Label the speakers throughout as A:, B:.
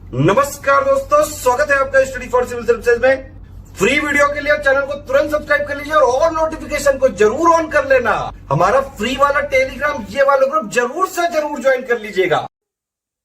A: नमस्कार दोस्तों, स्वागत है आपका स्टडी फॉर सिविल सर्विसेज में। फ्री वीडियो के लिए चैनल को तुरंत सब्सक्राइब कर लीजिए और नोटिफिकेशन को जरूर ऑन कर लेना। हमारा फ्री वाला टेलीग्राम ये वाला ग्रुप जरूर से जरूर ज्वाइन कर लीजिएगा।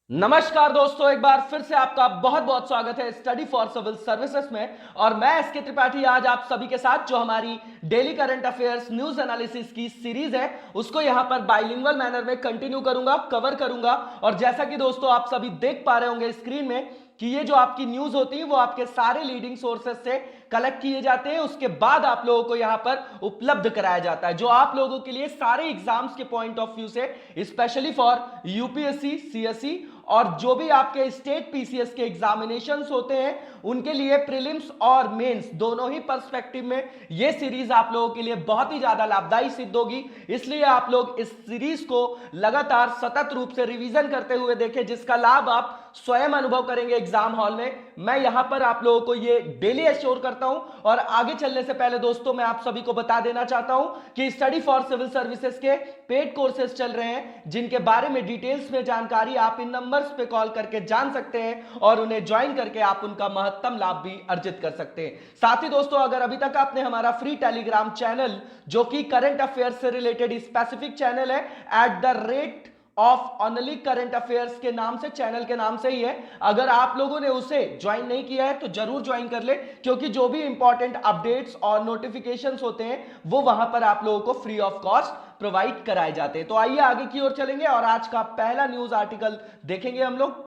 B: नमस्कार दोस्तों, एक बार फिर से आपका बहुत बहुत स्वागत है स्टडी फॉर सिविल सर्विसेज में। और मैं एसके त्रिपाठी आज आप सभी के साथ जो हमारी daily current affairs news analysis की सीरीज है उसको यहां पर बाइलिंगुअल मैनर में कंटिन्यू करूंगा, कवर करूंगा। और जैसा कि दोस्तों आप सभी देख पा रहे होंगे स्क्रीन में कि ये जो आपकी न्यूज होती है वो आपके सारे लीडिंग सोर्सेस से कलेक्ट किए जाते हैं, उसके बाद आप लोगों को यहां पर उपलब्ध कराया जाता है, जो आप लोगों के लिए सारे एग्जाम्स के पॉइंट ऑफ व्यू से स्पेशली फॉर यूपीएससी, सीएसई और जो भी आपके स्टेट पीसीएस के एग्जामिनेशंस होते हैं उनके लिए प्रीलिम्स और मेंस दोनों ही पर्सपेक्टिव में ये सीरीज आप लोगों के लिए बहुत ही ज्यादा लाभदायी सिद्ध होगी। इसलिए आप लोग इस सीरीज को लगातार सतत रूप से रिवीजन करते हुए देखें, जिसका लाभ आप स्वयं अनुभव करेंगे एग्जाम हॉल में। मैं यहां पर आप लोगों को ये डेली एश्योर करता हूं। और आगे चलने से पहले दोस्तों मैं आप सभी को बता देना चाहता हूं कि स्टडी फॉर सिविल सर्विसेज के पेड कोर्सेज चल रहे हैं, जिनके बारे में डिटेल्स में जानकारी आप इन नंबर्स पे कॉल करके जान सकते हैं और उन्हें ज्वाइन करके आप उनका महत्तम लाभ भी अर्जित कर सकते हैं। साथ ही दोस्तों अगर अभी तक आपने हमारा फ्री टेलीग्राम चैनल जो कि करंट अफेयर से रिलेटेड स्पेसिफिक चैनल है @ऑफ ओनली करंट अफेयर्स के नाम से, चैनल के नाम से ही है, अगर आप लोगों ने उसे ज्वाइन नहीं किया है तो जरूर ज्वाइन कर ले, क्योंकि जो भी इंपॉर्टेंट अपडेट्स और नोटिफिकेशंस होते हैं वो वहां पर आप लोगों को फ्री ऑफ कॉस्ट प्रोवाइड कराए जाते हैं। तो आइए आगे की ओर चलेंगे और आज का पहला न्यूज आर्टिकल देखेंगे हम लोग।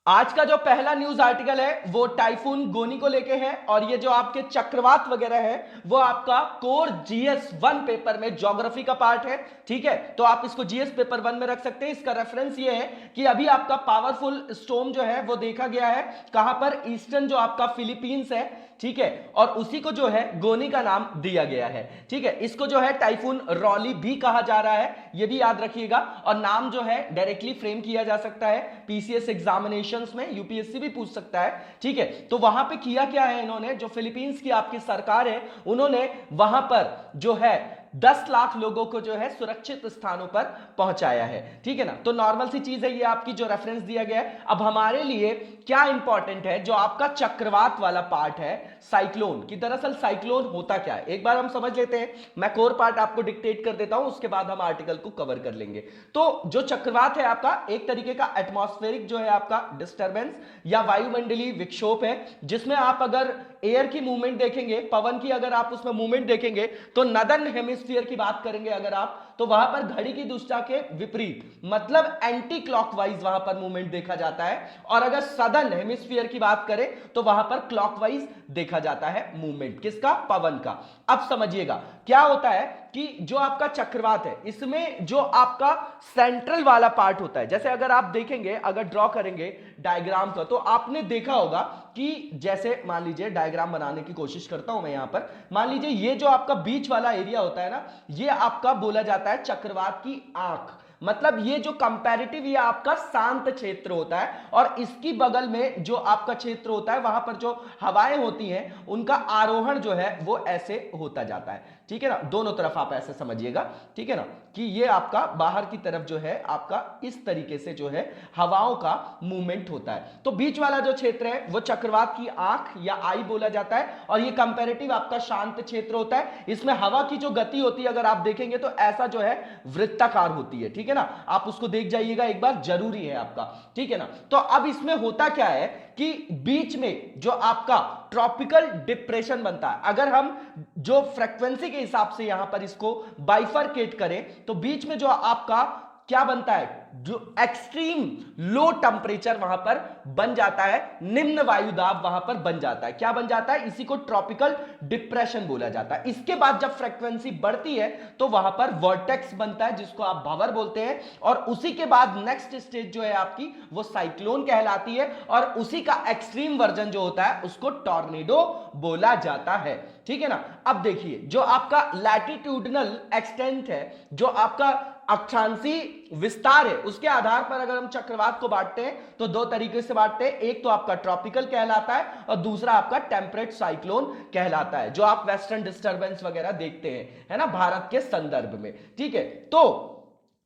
B: आज का जो पहला न्यूज आर्टिकल है वो टाइफून गोनी को लेके है और ये जो आपके चक्रवात वगैरह है वो आपका कोर जीएस 1 पेपर में ज्योग्राफी का पार्ट है। ठीक है, तो आप इसको जीएस पेपर 1 में रख सकते हैं। इसका रेफरेंस ये है कि अभी आपका पावरफुल स्टॉर्म जो है वो देखा गया है कहां पर, ईस्टर्न जो आपका फिलीपींस है, ठीक है, और उसी को जो है गोनी का नाम दिया गया है। ठीक है, इसको जो है टाइफून रॉली भी कहा जा रहा है, ये भी याद रखिएगा। और नाम जो है डायरेक्टली फ्रेम किया जा सकता है पीसीएस एग्जामिनेशंस में, यूपीएससी भी पूछ सकता है। ठीक है, तो वहां पे किया क्या है इन्होंने, जो फिलीपींस की आपकी सरकार है उन्होंने वहां पर जो है 10 लाख लोगों को जो है सुरक्षित स्थानों पर पहुंचाया है। ठीक है ना, तो नॉर्मल सी चीज है ये आपकी जो रेफरेंस दिया गया है। अब हमारे लिए क्या इंपॉर्टेंट है, जो आपका चक्रवात वाला पार्ट है साइक्लोन की, दरअसल साइक्लोन होता क्या है एक बार हम समझ लेते हैं। मैं कोर पार्ट आपको डिक्टेट कर देता हूं, उसके बाद हम आर्टिकल को कवर कर लेंगे। तो जो चक्रवात है आपका एक तरीके का एटमॉस्फेरिक जो है आपका डिस्टर्बेंस या वायुमंडलीय विक्षोभ है, जिसमें आप अगर एयर की मूवमेंट देखेंगे, पवन की अगर आप उसमें मूवमेंट देखेंगे तो नदर्न हेमिस्फीयर की बात करेंगे अगर आप, तो वहां पर घड़ी की दिशा के विपरीत, मतलब एंटी क्लॉकवाइज वहां पर मूवमेंट देखा जाता है। और अगर सदर्न हेमिस्फीयर की बात करें तो वहां पर क्लॉकवाइज देखा जाता है मूवमेंट, किसका, पवन का। अब समझिएगा क्या होता है कि जो आपका चक्रवात है इसमें जो आपका सेंट्रल वाला पार्ट होता है, जैसे अगर आप देखेंगे, अगर ड्रॉ करेंगे डायग्राम का, तो आपने देखा होगा कि जैसे मान लीजिए डायग्राम बनाने की कोशिश करता हूं मैं यहां पर, मान लीजिए ये जो आपका बीच वाला एरिया होता है ना, ये आपका बोला जाता है चक्रवात की आंख। मतलब ये जो कंपैरेटिव ये आपका शांत क्षेत्र होता है और इसकी बगल में जो आपका क्षेत्र होता है वहां पर जो हवाएं होती हैं उनका आरोहण जो है वो ऐसे होता जाता है। ठीक है ना, दोनों तरफ आप ऐसे समझिएगा। ठीक है ना, कि ये आपका बाहर की तरफ जो है आपका इस तरीके से जो है हवाओं का मूवमेंट होता है। तो बीच वाला जो क्षेत्र है वो चक्रवात की आंख या आई बोला जाता है और ये कंपैरेटिव आपका शांत क्षेत्र होता है। इसमें हवा की जो गति होती है अगर आप देखेंगे तो ऐसा जो है वृत्ताकार होती है। ठीक है ना, आप उसको देख जाइएगा एक बार, जरूरी है आपका। ठीक है ना, तो अब इसमें होता क्या है कि बीच में जो आपका ट्रॉपिकल डिप्रेशन बनता है, अगर हम जो फ्रीक्वेंसी के हिसाब से यहां पर इसको बाइफरकेट करें तो बीच में जो आपका क्या बनता है, जो एक्सट्रीम लो टेम्परेचर वहां पर बन जाता है, निम्न वायुदाब वहां पर बन जाता है। क्या बन जाता है, इसी को ट्रॉपिकल डिप्रेशन बोला जाता है। इसके बाद जब फ्रीक्वेंसी बढ़ती है तो वहां पर वर्टेक्स बनता है जिसको आप भंवर बोलते हैं, और उसी के बाद नेक्स्ट स्टेज जो है आपकी वो साइक्लोन कहलाती है, और उसी का एक्सट्रीम वर्जन जो होता है उसको टॉर्नेडो बोला जाता है। ठीक है ना, अब देखिए जो आपका लैटिट्यूडनल एक्सटेंट है, जो आपका अक्षांशी विस्तार है, उसके आधार पर अगर हम चक्रवात को बांटते हैं तो दो तरीके से बांटते हैं। एक तो आपका ट्रॉपिकल कहलाता है और दूसरा आपका टेम्परेट साइक्लोन कहलाता है, जो आप वेस्टर्न डिस्टर्बेंस वगैरह देखते हैं, है ना, भारत के संदर्भ में। ठीक है, तो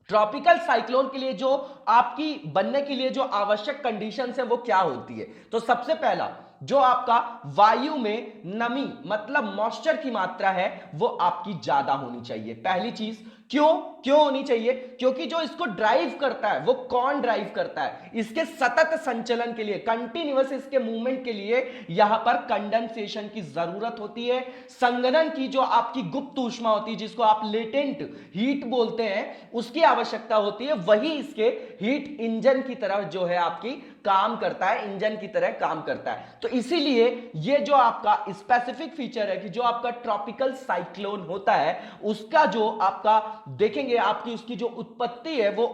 B: ट्रॉपिकल साइक्लोन के लिए जो आपकी बनने के लिए जो आवश्यक कंडीशंस है वो क्या होती है? तो सबसे पहला जो आपका वायु में नमी मतलब मॉइस्चर की मात्रा है वो आपकी ज्यादा होनी चाहिए। पहली चीज क्यों होनी चाहिए? क्योंकि जो इसको ड्राइव करता है वो कौन ड्राइव करता है? इसके सतत संचलन के लिए, कंटिन्यूअस इसके मूवमेंट के लिए यहां पर कंडेंसेशन की जरूरत होती है। संघनन की जो आपकी गुप्त ऊष्मा होती है जिसको आप लेटेंट हीट बोलते हैं उसकी आवश्यकता होती है। वही इसके हीट इंजन की तरह जो है आपकी काम करता है, इंजन की तरह काम करता है। तो इसीलिए ये जो आपका स्पेसिफिक फीचर है कि जो आपका ट्रॉपिकल साइक्लोन होता है उसका जो आपका देखेंगे आपकी उसकी जो उत्पत्ति है वो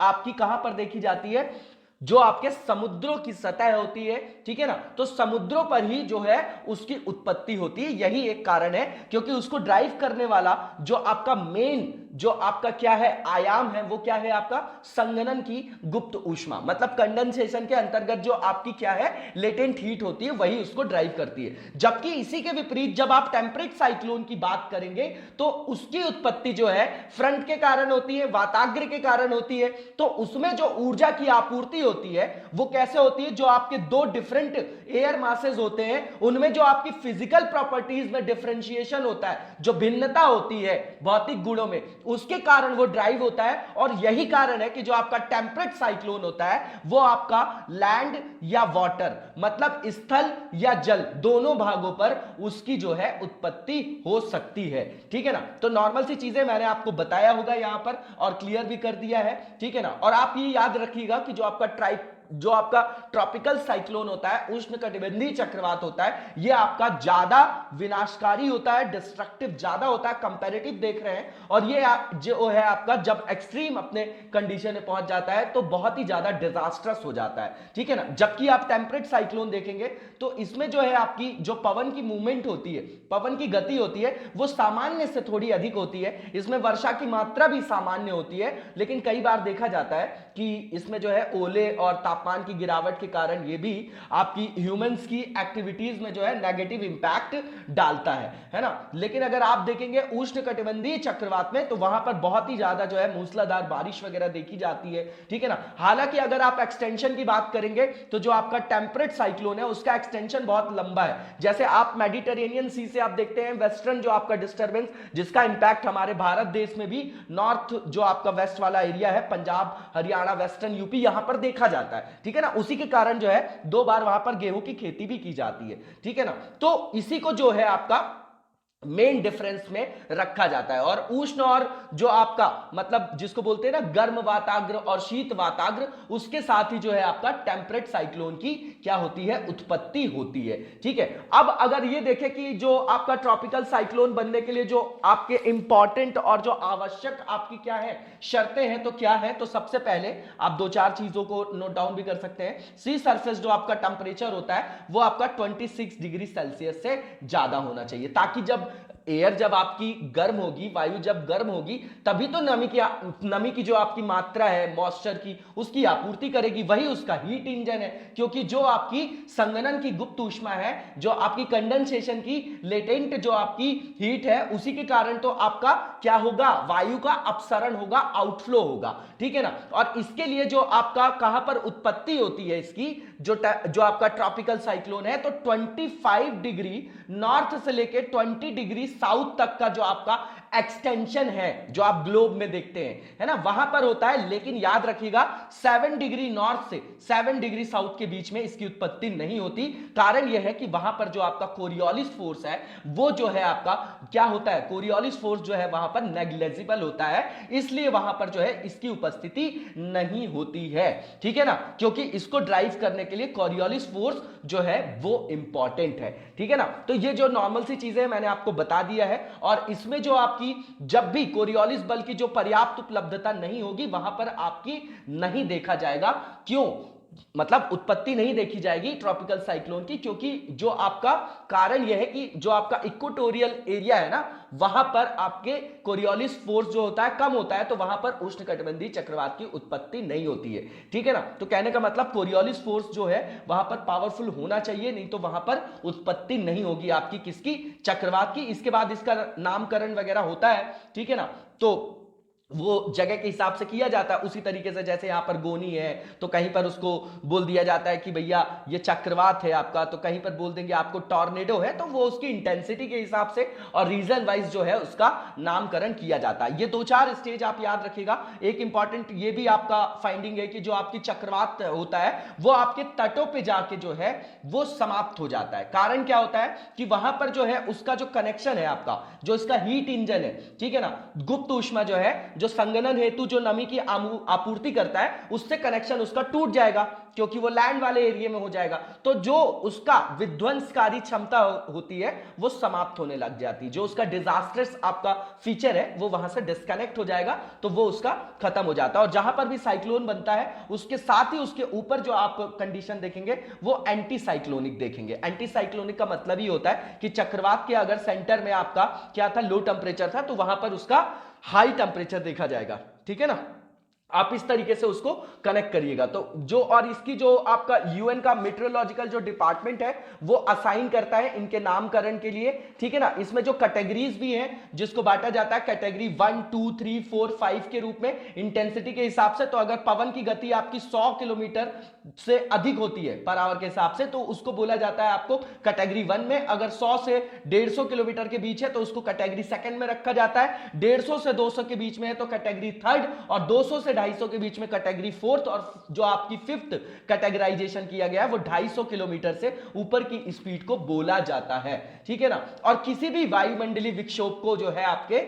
B: आपकी कहां पर देखी जाती है? जो आपके समुद्रों की सतह होती है, ठीक है ना। तो समुद्रों पर ही जो है उसकी उत्पत्ति होती है। यही एक कारण है क्योंकि उसको ड्राइव करने वाला जो आपका मेन जो आपका क्या है आयाम है वो क्या है? आपका संघनन की गुप्त ऊष्मा मतलब कंडेंसेशन के अंतर्गत जो आपकी क्या है लेटेंट हीट होती है वही उसको ड्राइव करती है। जबकि इसी के विपरीत जब आप टेम्परेट साइक्लोन की बात करेंगे तो उसकी उत्पत्ति जो है फ्रंट के कारण होती है, वाताग्र के कारण होती है। तो उसमें जो ऊर्जा की आपूर्ति होती है वो कैसे होती है? जो आपके दो डिफरेंट एयर मासेस होते हैं उनमें जो आपकी फिजिकल प्रॉपर्टीज में डिफरेंशिएशन होता है, जो भिन्नता होती है भौतिक गुणों में, उसके कारण वो ड्राइव होता है। और यही कारण है कि जो आपका टेम्परेट साइक्लोन होता है वो आपका लैंड या वाटर मतलब स्थल या जल दोनों भागों पर उसकी जो है उत्पत्ति हो सकती है, ठीक है ना। तो नॉर्मल सी चीजें मैंने आपको बताया होगा यहां पर और क्लियर भी कर दिया है, ठीक है ना। और आप ये याद रखिएगा कि जो आपका ट्रॉपिकल साइक्लोन होता है, उष्णकटिबंधीय चक्रवात होता है, यह आपका ज्यादा विनाशकारी होता है, डिस्ट्रक्टिव ज्यादा होता है, कंपैरेटिव देख रहे हैं। और ये जो है आपका जब एक्सट्रीम अपने कंडीशन में पहुंच जाता है तो बहुत ही ज्यादा डिजास्ट्रस हो जाता है, ठीक है ना। जबकि आप टेम्परेट साइक्लोन देखेंगे तो इसमें जो है आपकी जो पवन की मूवमेंट होती है, पवन की गति होती है वो सामान्य से थोड़ी अधिक होती है। इसमें वर्षा की मात्रा भी सामान्य होती है, लेकिन कई बार देखा जाता है कि इसमें जो है ओले और तापमान की गिरावट के कारण ये भी आपकी ह्यूमंस की एक्टिविटीज में जो है नेगेटिव इंपैक्ट डालता है ना। लेकिन अगर आप देखेंगे उष्णकटिबंधीय चक्रवात में तो वहां पर बहुत ही ज्यादा जो है मूसलाधार बारिश वगैरह देखी जाती है, ठीक है ना। हालांकि अगर आप एक्सटेंशन की बात करेंगे तो जो आपका टेम्परेट साइक्लोन है उसका एक्सटेंशन बहुत लंबा है। जैसे आप मेडिटेरेनियन सी से आप देखते हैं वेस्टर्न जो आपका डिस्टर्बेंस जिसका इंपैक्ट हमारे भारत देश में भी नॉर्थ जो आपका वेस्ट वाला एरिया है, पंजाब हरियाणा वेस्टर्न यूपी, यहां पर देखा जाता है, ठीक है ना। उसी के कारण जो है 2 बार वहां पर गेहूं की खेती भी की जाती है, ठीक है ना। तो इसी को जो है आपका मेन डिफरेंस में रखा जाता है। और उष्ण और जो आपका मतलब जिसको बोलते हैं ना गर्म वाताग्र और शीत वाताग्र, उसके साथ ही जो है आपका टेम्परेट साइक्लोन की क्या होती है उत्पत्ति होती है, ठीक है। अब अगर ये देखें कि जो आपका ट्रॉपिकल साइक्लोन बनने के लिए जो आपके इंपॉर्टेंट और जो आवश्यक आपकी क्या है शर्तें हैं तो क्या है? तो सबसे पहले आप 2-4 चीजों को नोट डाउन भी कर सकते हैं। सी सरफेस जो आपका टेम्परेचर होता है वो आपका 26 डिग्री सेल्सियस से ज्यादा होना चाहिए, ताकि जब एयर जब आपकी गर्म होगी, वायु जब गर्म होगी तभी तो नमी की जो आपकी मात्रा है मॉइस्चर की उसकी आपूर्ति करेगी, वही उसका हीट इंजन है। क्योंकि जो आपकी संघनन की गुप्त ऊष्मा है, जो आपकी कंडेंसेशन की लेटेंट जो आपकी हीट है, उसी के कारण तो आपका क्या होगा? वायु का अपसरण होगा, आउटफ्लो होगा, ठीक है ना। और इसके लिए जो आपका कहां पर उत्पत्ति होती है इसकी जो आपका ट्रॉपिकल साइक्लोन है तो 25 डिग्री नॉर्थ से लेकर 20 डिग्री साउथ तक का जो आपका एक्सटेंशन है जो आप ग्लोब में देखते हैं, है ना, वहां पर होता है। लेकिन याद रखिएगा 7 डिग्री नॉर्थ से 7 डिग्री साउथ के बीच में इसकी उत्पत्ति नहीं होती। कारण यह है कि वहां पर जो आपका कोरियोलिस फोर्स है वो जो है आपका क्या होता है? कोरियोलिस फोर्स जो है वहां पर नेग्लिजिबल होता है, इसलिए वहां पर जो है इसकी उपस्थिति नहीं होती है, ठीक है ना। क्योंकि इसको ड्राइव करने के लिए कोरियोलिस फोर्स जो है वो इंपॉर्टेंट है, ठीक है ना। तो ये जो नॉर्मल सी चीजें मैंने आपको बता दिया है। और इसमें जो आपकी जब भी कोरियोलिस बल की जो पर्याप्त उपलब्धता नहीं होगी वहां पर आपकी नहीं देखा जाएगा। क्यों? मतलब उत्पत्ति नहीं देखी जाएगी ट्रॉपिकल साइक्लोन की, क्योंकि जो आपका कारण यह है कि जो आपका इक्वेटोरियल एरिया है ना वहां पर आपके कोरियोलिस फोर्स जो होता है कम होता है, तो वहां पर उष्णकटिबंधीय चक्रवात की उत्पत्ति नहीं होती है, ठीक है ना। तो कहने का मतलब कोरियोलिस फोर्स जो है वहां पर पावरफुल होना चाहिए, नहीं तो वहां पर उत्पत्ति नहीं होगी आपकी किसकी? चक्रवात की। इसके बाद इसका नामकरण वगैरह होता है, ठीक है ना। तो वो जगह के हिसाब से किया जाता है। उसी तरीके से जैसे यहां पर गोनी है तो कहीं पर उसको बोल दिया जाता है कि भैया ये चक्रवात है आपका, तो कहीं पर बोल देंगे आपको टॉर्नेडो है, तो वो उसकी इंटेंसिटी के हिसाब से और रीजन वाइज जो है उसका नामकरण किया जाता है। ये 2-4 स्टेज आप याद रखिएगा। एक इंपॉर्टेंट ये भी आपका फाइंडिंग है कि जो आपकी चक्रवात होता है वो आपके तटों पर जाके जो है वो समाप्त हो जाता है। कारण क्या होता है कि वहां पर जो है उसका जो कनेक्शन है आपका, जो इसका हीट इंजन है, ठीक है ना, गुप्त ऊष्मा जो है, जो संघनन हेतु जो नमी की आपूर्ति करता है, उससे कनेक्शन उसका टूट जाएगा क्योंकि वो लैंड वाले एरिया में हो जाएगा। तो जो उसका विध्वंसकारी क्षमता होती है वो समाप्त होने लग जाती है। जो उसका डिजास्टर्स आपका फीचर है वो वहां से डिस्कनेक्ट हो जाएगा, तो वो उसका खत्म हो जाता है। और जहां पर भी साइक्लोन बनता है उसके साथ ही उसके ऊपर जो आप कंडीशन देखेंगे वो एंटी साइक्लोनिक देखेंगे। एंटी साइक्लोनिक का मतलब ही होता है कि चक्रवात के अगर सेंटर में आपका क्या था, लो टेम्परेचर था, तो वहां पर उसका हाई टेम्परेचर देखा जाएगा। ठीक है ना, आप इस तरीके से उसको कनेक्ट करिएगा। तो जो और इसकी जो आपका यूएन का मेट्रोलॉजिकल जो डिपार्टमेंट है वो असाइन करता है इनके नामकरण के लिए। ठीक है ना, इसमें जो कैटेगरीज भी हैं जिसको बांटा जाता है कैटेगरी 1, 2, 3, 4, 5 के रूप में इंटेंसिटी के हिसाब से। तो अगर पवन की गति आपकी 100 किलोमीटर से अधिक होती है पर आवर के हिसाब से तो उसको बोला जाता है आपको कैटेगरी 1 में। अगर 100 से 150 किलोमीटर के बीच है तो उसको कैटेगरी 2 में रखा जाता है। 150 से 200 के बीच में है तो कैटेगरी 3 और 200 से 250 के बीच में कैटेगरी 4 और जो आपकी 5th कैटेगराइजेशन किया गया है वो 250 किलोमीटर से ऊपर की स्पीड को बोला जाता है। ठीक है ना, और किसी भी वायुमंडलीय विक्षोभ को जो है आपके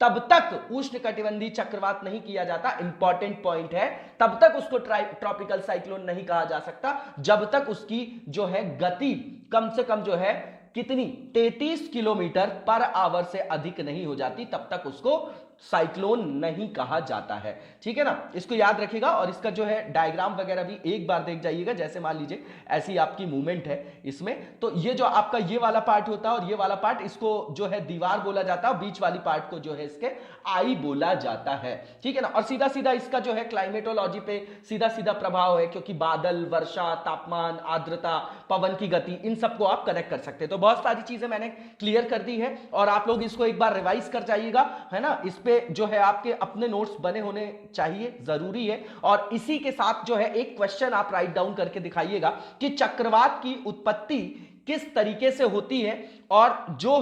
B: तब तक उष्णकटिबंधीय चक्रवात नहीं किया जाता, इंपॉर्टेंट पॉइंट है, तब तक उसको ट्रॉपिकल साइक्लोन नहीं कहा जा सकता जब तक उसकी जो है गति कम से कम जो है कितनी 33 किलोमीटर पर आवर से अधिक नहीं हो जाती, तब तक उसको साइक्लोन नहीं कहा जाता है। ठीक है ना, इसको याद रखिएगा। और इसका जो है डायग्राम वगैरह भी एक बार देख जाइएगा। जैसे मान लीजिए ऐसी आपकी मूवमेंट है इसमें, तो ये जो आपका ये वाला पार्ट होता है और ये वाला पार्ट, इसको जो है दीवार बोला जाता है और बीच वाली पार्ट को जो है इसके आई बोला जाता है। ठीक है ना, और सीधा सीधा इसका जो है क्लाइमेटोलॉजी पे सीधा सीधा प्रभाव है क्योंकि बादल, वर्षा, तापमान, आर्द्रता, पवन की गति, इन सबको आप कनेक्ट कर सकते हैं। तो बहुत सारी चीजें मैंने क्लियर कर दी है और आप लोग इसको एक बार रिवाइज कर जाइएगा, है ना। इस पे जो है आपके अपने नोट्स बने होने चाहिए, जरूरी है। और इसी के साथ जो है एक क्वेश्चन आप राइट डाउन करके दिखाइएगा कि चक्रवात की उत्पत्ति किस तरीके से होती है और जो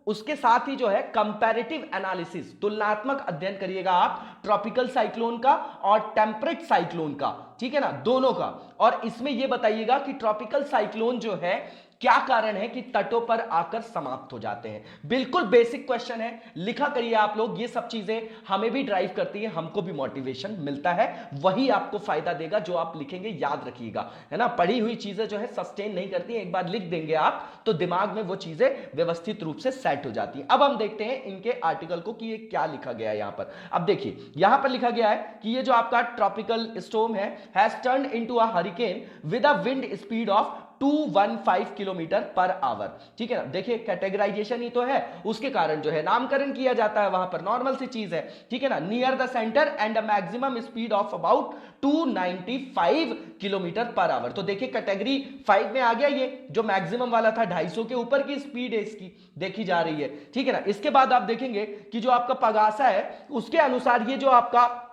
B: उसके साथ ही जो है कंपैरेटिव एनालिसिस, तुलनात्मक अध्ययन करिएगा आप ट्रॉपिकल साइक्लोन का और टेम्परेट साइक्लोन का। ठीक है ना, दोनों का। और इसमें यह बताइएगा कि ट्रॉपिकल साइक्लोन जो है क्या कारण है कि तटों पर आकर समाप्त हो जाते हैं। बिल्कुल बेसिक क्वेश्चन है, लिखा करिए आप लोग। ये सब चीजें हमें भी ड्राइव करती है, हमको भी मोटिवेशन मिलता है, वही आपको फायदा देगा जो आप लिखेंगे, याद रखिएगा, है ना। पढ़ी हुई चीजें जो है सस्टेन नहीं करती हैं, एक बार लिख देंगे आप तो दिमाग में वो चीजें व्यवस्थित रूप से सेट हो जाती हैं। अब हम देखते हैं इनके आर्टिकल को कि ये क्या लिखा गया है यहां पर। अब देखिए यहां पर लिखा गया है कि ये जो आपका ट्रॉपिकल स्टॉर्म है has turned into a hurricane with a wind speed of 215 kilometre per hour. ठीक है ना, देखिए कैटेगराइजेशन ही तो है, उसके कारण जो है नामकरण किया जाता है, वहां पर नॉर्मल सी चीज है। ठीक है ना, near the centre and a maximum speed of about 295 kilometre per hour. तो देखिए कैटेगरी 5 में आ गया, ये जो मैक्सिमम वाला था 250 के ऊपर की स्पीड है इसकी देखी जा रही है। ठीक है ना, इसके बाद आप देखेंगे कि जो आपका पगासा है उसके अनुसार ये जो आपका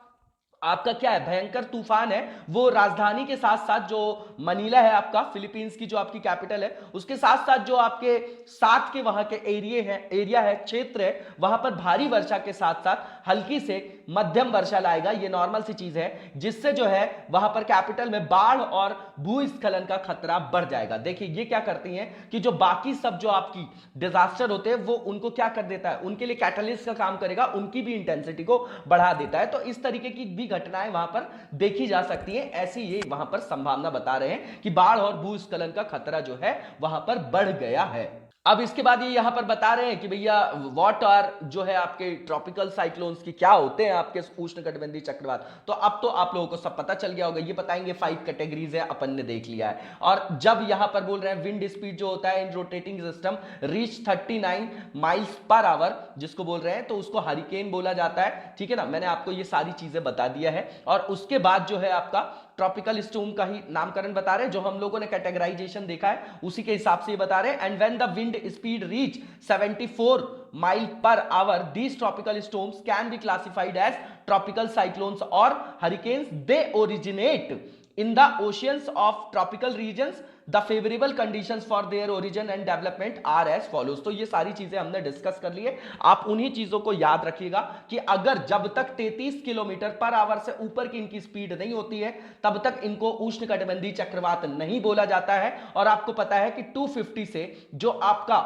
B: क्या है भयंकर तूफान है, वो राजधानी के साथ साथ जो मनीला है आपका फिलीपींस की जो आपकी कैपिटल है, उसके साथ साथ जो आपके साथ के वहां के एरिया है, क्षेत्र है, वहां पर भारी वर्षा के साथ साथ हल्की से मध्यम वर्षा लाएगा। ये नॉर्मल सी चीज है, जिससे जो है वहां पर कैपिटल में बाढ़ और भूस्खलन का खतरा बढ़ जाएगा। देखिए ये क्या करती हैं कि जो बाकी सब जो आपकी डिजास्टर होते हैं वो उनको क्या कर देता है, उनके लिए कैटलिस्ट का काम करेगा, उनकी भी इंटेंसिटी को बढ़ा देता है। तो इस तरीके की भी घटनाएं वहां पर देखी जा सकती हैं। ऐसी ये वहां पर संभावना बता रहे हैं कि बाढ़ और भूस्खलन का खतरा जो है वहां पर बढ़ गया है। अब इसके बाद ये यहां पर बता रहे हैं कि भैया व्हाट आर जो है आपके ट्रॉपिकल साइक्लोन्स की क्या होते हैं आपके उष्णकटिबंधीय चक्रवात। तो अब तो आप लोगों को सब पता चल गया होगा, ये बताएंगे 5 कैटेगरीज है, अपन ने देख लिया है। और जब यहां पर बोल रहे हैं विंड स्पीड जो होता है in rotating system reach 39 miles per hour जिसको बोल रहे हैं, तो उसको हरिकेन बोला जाता है। ठीक है ना, मैंने आपको ये सारी चीजें बता दिया है। और उसके बाद जो है आपका ट्रॉपिकल स्टॉर्म का ही नामकरण बता रहे हैं, जो हम लोगों ने कैटेगराइजेशन देखा है उसी के हिसाब से ये बता रहे हैं। And when the wind speed reach 74 mile per hour these tropical storms can be classified as tropical cyclones और hurricanes. They originate in the oceans of tropical regions. The favorable conditions for their origin and development are as follows। तो ये सारी चीजें हमने discuss कर ली है, आप उन्हीं चीजों को याद रखिएगा कि अगर जब तक 33 किलोमीटर पर आवर से ऊपर की इनकी स्पीड नहीं होती है तब तक इनको उष्णकटिबंधीय चक्रवात नहीं बोला जाता है। और आपको पता है कि 250 से जो आपका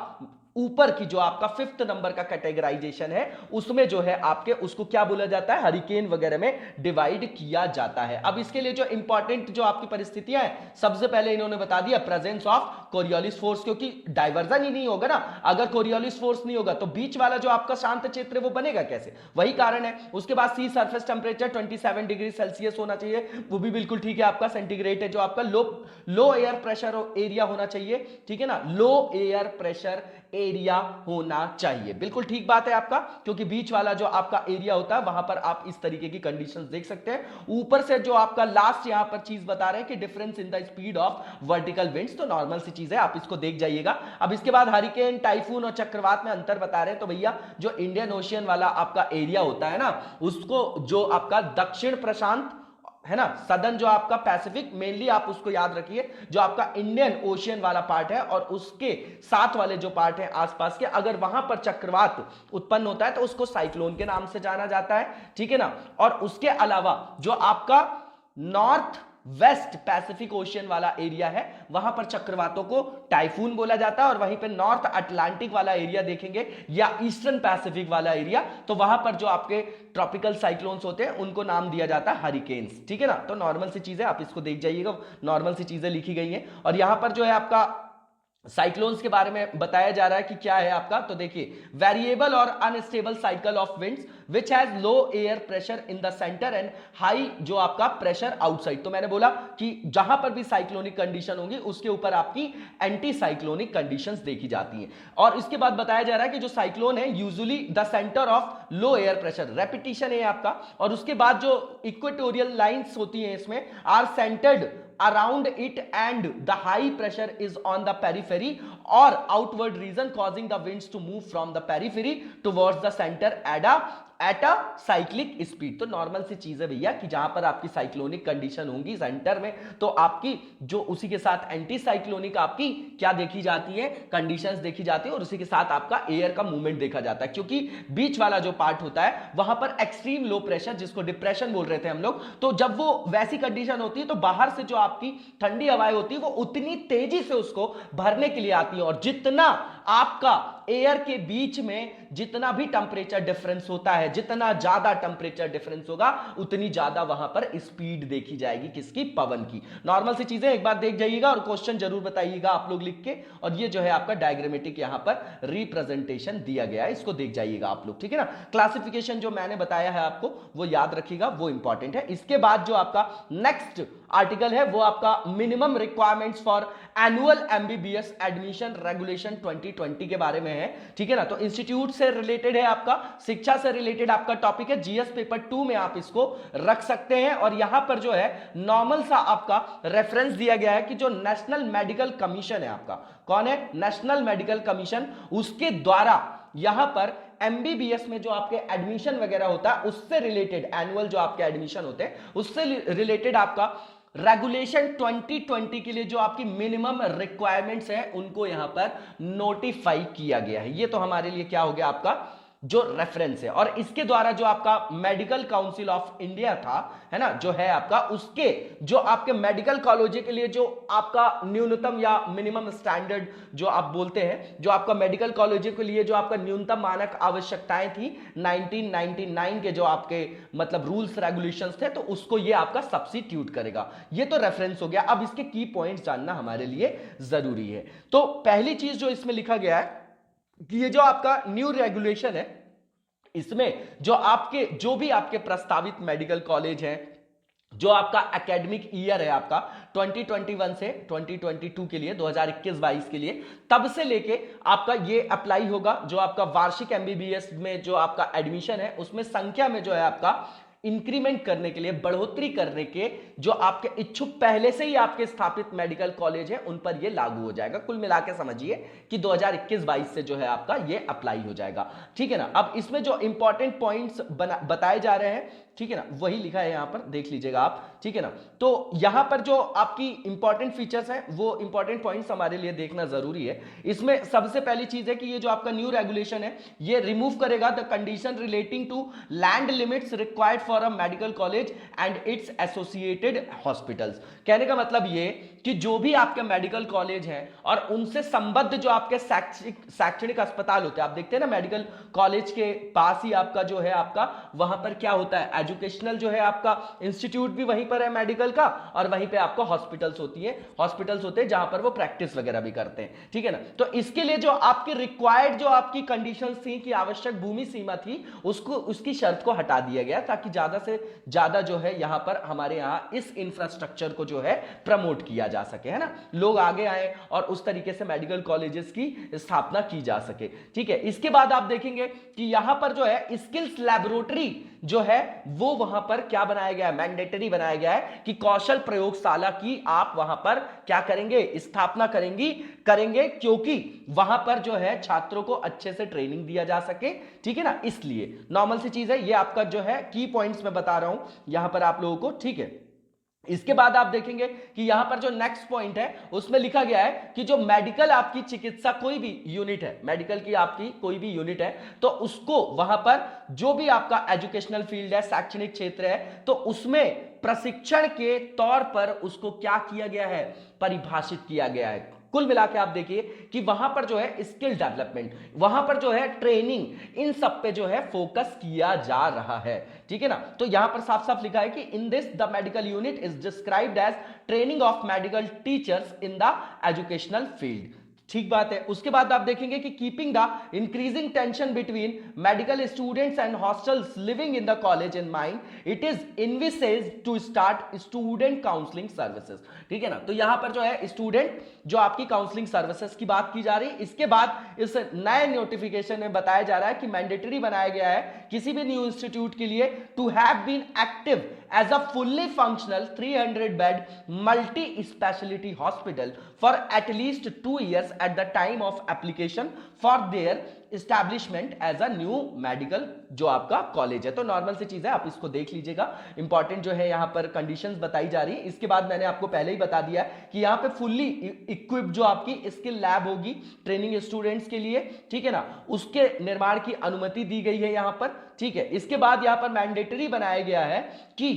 B: ऊपर की जो आपका 5th नंबर का कैटेगराइजेशन है उसमें जो है आपके उसको क्या बोला जाता है, हरिकेन वगैरह में डिवाइड किया जाता है। अब इसके लिए जो इंपॉर्टेंट जो आपकी परिस्थितियां हैं, सबसे पहले इन्होंने बता दिया प्रेजेंस ऑफ कोरियोलिस फोर्स, क्योंकि डाइवर्जन ही नहीं होगा ना, अगर कोरियोलिस फोर्स नहीं होगा तो बीच वाला जो आपका शांत क्षेत्र है वो बनेगा कैसे, वही कारण है। उसके बाद सी सरफेस टेम्परेचर 27 डिग्री सेल्सियस होना चाहिए, वो भी बिल्कुल ठीक है, आपका सेंटीग्रेड है। जो आपका लो एयर प्रेशर एरिया होना चाहिए, ठीक है ना, लो एयर प्रेशर एरिया होना चाहिए, बिल्कुल ठीक बात है आपका, क्योंकि बीच वाला जो आपका एरिया होता है वहां पर आप इस तरीके की कंडीशंस देख सकते हैं। ऊपर से जो आपका लास्ट यहां पर चीज बता रहे हैं कि difference in the speed of vertical winds, तो नॉर्मल सी चीज है, आप इसको देख जाइएगा। अब इसके बाद हरिकेन, टाइफून और चक्रवात में अंतर बता रहे हैं, तो भैया जो इंडियन ओशियन वाला आपका एरिया होता है ना, उसको जो आपका दक्षिण प्रशांत है ना, सदन जो आपका पैसिफिक, मेनली आप उसको याद रखिए, जो आपका इंडियन ओशियन वाला पार्ट है और उसके साथ वाले जो पार्ट है आसपास के, अगर वहां पर चक्रवात उत्पन्न होता है तो उसको साइक्लोन के नाम से जाना जाता है, ठीक है ना। और उसके अलावा जो आपका नॉर्थ वेस्ट पैसिफिक ओशियन वाला एरिया है वहां पर चक्रवातों को टाइफून बोला जाता है, और वहीं पे नॉर्थ अटलांटिक वाला एरिया देखेंगे या ईस्टर्न पैसिफिक वाला एरिया, तो वहां पर जो आपके ट्रॉपिकल साइक्लोन्स होते हैं उनको नाम दिया जाता है हरिकेन्स, ठीक है ना। तो नॉर्मल सी चीजें आप इसको देख जाइएगा, नॉर्मल सी चीजें लिखी गई हैं। और यहां पर जो है आपका साइक्लोन्स के बारे में बताया जा रहा है कि क्या है आपका, तो देखिए वेरिएबल और unstable cycle of winds which has low air pressure in the centre and high जो आपका प्रेशर आउटसाइड। तो मैंने बोला कि जहां पर भी साइक्लोनिक कंडीशन होगी उसके ऊपर आपकी एंटी साइक्लोनिक कंडीशंस देखी जाती हैं। और इसके बाद बताया जा रहा है कि जो साइक्लोन है usually the centre of low air pressure, repetition है आपका, और उसके बाद जो इक्वेटोरियल लाइंस होती हैं इसमें are centred around it and the high pressure is on the periphery or outward region causing the winds to move from the periphery towards the center at a cyclic speed। तो normal सी चीज है भैया कि जहां पर आपकी cyclonic condition होंगी सेंटर में, तो आपकी जो उसी के साथ एंटी साइक्लोनिक आपकी क्या देखी जाती है, कंडीशंस देखी जाती है, और उसी के साथ आपका एयर का मूवमेंट देखा जाता है, क्योंकि बीच वाला जो पार्ट होता है वहां पर एक्सट्रीम लो प्रेशर जिसको डिप्रेशन बोल रहे थे हम लोग, तो जब वो वैसी कंडीशन होती है तो बाहर से जो आपकी ठंडी हवाएं होती है वो उतनी तेजी से उसको भरने के लिए आती है, और जितना आपका एयर के बीच में जितना भी टेंपरेचर डिफरेंस होता है, जितना ज्यादा टेंपरेचर डिफरेंस होगा उतनी ज्यादा वहां पर स्पीड देखी जाएगी, किसकी, पवन की। नॉर्मल सी चीजें एक बार देख जाइएगा और क्वेश्चन जरूर बताइएगा आप लोग लिख के। और ये जो है आपका डायग्रामेटिक यहां पर रिप्रेजेंटेशन दिया गया है, इसको देख जाइएगा आप लोग, ठीक है ना। क्लासिफिकेशन जो मैंने बताया है आपको वो याद रखिएगा, वो इंपॉर्टेंट है। इसके बाद जो आपका नेक्स्ट आर्टिकल है वो आपका minimum requirements for annual MBBS admission regulation 2020 के बारे में है, ठीक है ना। तो इंस्टीट्यूट से रिलेटेड है, आपका शिक्षा से रिलेटेड आपका टॉपिक है, जीएस पेपर 2 में आप इसको रख सकते हैं। और यहां पर जो है नॉर्मल सा आपका रेफरेंस दिया गया है कि जो नेशनल मेडिकल कमीशन है आपका, कौन है, नेशनल मेडिकल कमीशन, उसके द्वारा यहां पर एमबीबीएस में जो आपके एडमिशन वगैरह होता है उससे रिलेटेड एनुअल जो आपके एडमिशन होते हैं उससे रिलेटेड आपका रेगुलेशन 2020 के लिए जो आपकी मिनिमम रिक्वायरमेंट्स है उनको यहां पर नोटिफाई किया गया है। ये तो हमारे लिए क्या हो गया आपका जो रेफरेंस है। और इसके द्वारा जो आपका मेडिकल काउंसिल ऑफ इंडिया था, है ना, जो है आपका, उसके जो आपके मेडिकल कॉलेज के लिए जो आपका न्यूनतम या मिनिमम स्टैंडर्ड जो आप बोलते हैं, जो आपका मेडिकल कॉलेज के लिए जो आपका न्यूनतम मानक आवश्यकताएं थी 1999 के जो आपके मतलब रूल्स रेगुलेशंस थे, तो उसको ये आपका सब्स्टिट्यूट करेगा। ये तो रेफरेंस हो गया। अब इसके की पॉइंट्स जानना हमारे लिए जरूरी है। तो पहली चीज जो इसमें लिखा गया है कि ये जो आपका न्यू रेगुलेशन है, इसमें जो भी आपके प्रस्तावित मेडिकल कॉलेज हैं, जो आपका एकेडमिक ईयर है आपका 2021 से 2022 के लिए, 2021-22 के लिए, तब से लेके आपका ये अप्लाई होगा। जो आपका वार्षिक एमबीबीएस में जो आपका एडमिशन है उसमें संख्या में जो है आपका इंक्रीमेंट करने के लिए, बढ़ोतरी करने के जो आपके इच्छुक पहले से ही आपके स्थापित मेडिकल कॉलेज है उन पर यह लागू हो जाएगा। कुल मिला के समझिए कि 2021-22 से जो है आपका ये अप्लाई हो जाएगा, ठीक है ना। अब इसमें जो इंपॉर्टेंट पॉइंट्स बताए जा रहे हैं, ठीक है ना, वही लिखा है यहां पर, देख लीजिएगा आप, ठीक है ना। तो यहां पर जो आपकी इंपॉर्टेंट फीचर्स हैं वो इंपॉर्टेंट पॉइंट्स हमारे लिए देखना जरूरी है। इसमें सबसे पहली चीज है कि ये जो आपका न्यू रेगुलेशन है ये रिमूव करेगा the condition relating to land limits required for a medical college and its associated hospitals. कहने का मतलब ये कि जो भी आपके मेडिकल कॉलेज हैं और उनसे संबद्ध जो आपके शैक्षणिक अस्पताल होते हैं, आप देखते हैं ना मेडिकल कॉलेज के पास ही आपका जो है आपका वहां पर क्या होता है, एजुकेशनल जो है आपका इंस्टीट्यूट भी वहीं पर है मेडिकल का, और वहीं पे आपको हॉस्पिटल्स होते हैं जहां पर वो प्रैक्टिस वगैरह भी करते हैं, ठीक है ना। तो इसके लिए जो आपकी रिक्वायर्ड जो आपकी कंडीशंस थी कि आवश्यक भूमि सीमा थी उसको, उसकी शर्त को हटा दिया गया ताकि ज्यादा से ज्यादा जो है यहां पर हमारे यहां इस इंफ्रास्ट्रक्चर को जो है प्रमोट किया जा सके, है ना, लोग आगे आए और उस तरीके से मेडिकल कॉलेजेस की स्थापना की जा सके, ठीक है। इसके बाद आप देखेंगे कि यहां पर जो है स्किल्स लैबोरेटरी जो है वो वहां पर क्या बनाया गया है, मैंडेटरी बनाया गया है कि कौशल प्रयोगशाला की आप वहां पर क्या करेंगे, स्थापना करेंगे क्योंकि वहां पर जो है छात्रों को अच्छे से ट्रेनिंग दिया जा सके, ठीक है ना। इसलिए नॉर्मल सी चीज है, ये आपका जो है की पॉइंट्स में बता रहा हूं यहां पर आप लोगों को, ठीक है। इसके बाद आप देखेंगे कि यहां पर जो नेक्स्ट पॉइंट है उसमें लिखा गया है कि जो मेडिकल आपकी चिकित्सा कोई भी यूनिट है, मेडिकल की आपकी कोई भी यूनिट है, तो उसको वहां पर जो भी आपका एजुकेशनल फील्ड है, शैक्षणिक क्षेत्र है, तो उसमें प्रशिक्षण के तौर पर उसको क्या किया गया है, परिभाषित किया गया है। कुल मिला के आप देखिए कि वहां पर जो है स्किल डेवलपमेंट, वहां पर जो है ट्रेनिंग, इन सब पे जो है फोकस किया जा रहा है, ठीक है ना। तो यहां पर साफ साफ लिखा है कि in this the medical unit is described as training of medical teachers in the educational field, ठीक बात है। उसके बाद आप देखेंगे कि keeping the increasing tension between medical students and hostels living in the college in mind, it is envisages to start student counselling services, ठीक है ना। तो यहां पर जो है स्टूडेंट जो आपकी काउंसलिंग सर्विसेज की बात की जा रही है। इसके बाद इस नए नोटिफिकेशन में बताया जा रहा है कि मैंडेटरी बनाया गया है किसी भी न्यू इंस्टीट्यूट के लिए to have been active as a fully functional 300 bed multi specialty hospital for at least 2 years at the time of application for their establishment as a new medical जो आपका college है। तो normal सी चीज है, आप इसको देख लीजिएगा। इंपॉर्टेंट जो है यहां पर कंडीशंस बताई जा रही है। इसके बाद मैंने आपको पहले ही बता दिया कि यहां पे फुल्ली इक्विप्ड जो आपकी स्किल लैब होगी ट्रेनिंग स्टूडेंट्स के लिए, ठीक है ना, उसके निर्माण की अनुमति दी गई है यहां पर, ठीक है। इसके बाद यहां पर मैंडेटरी बनाया गया है कि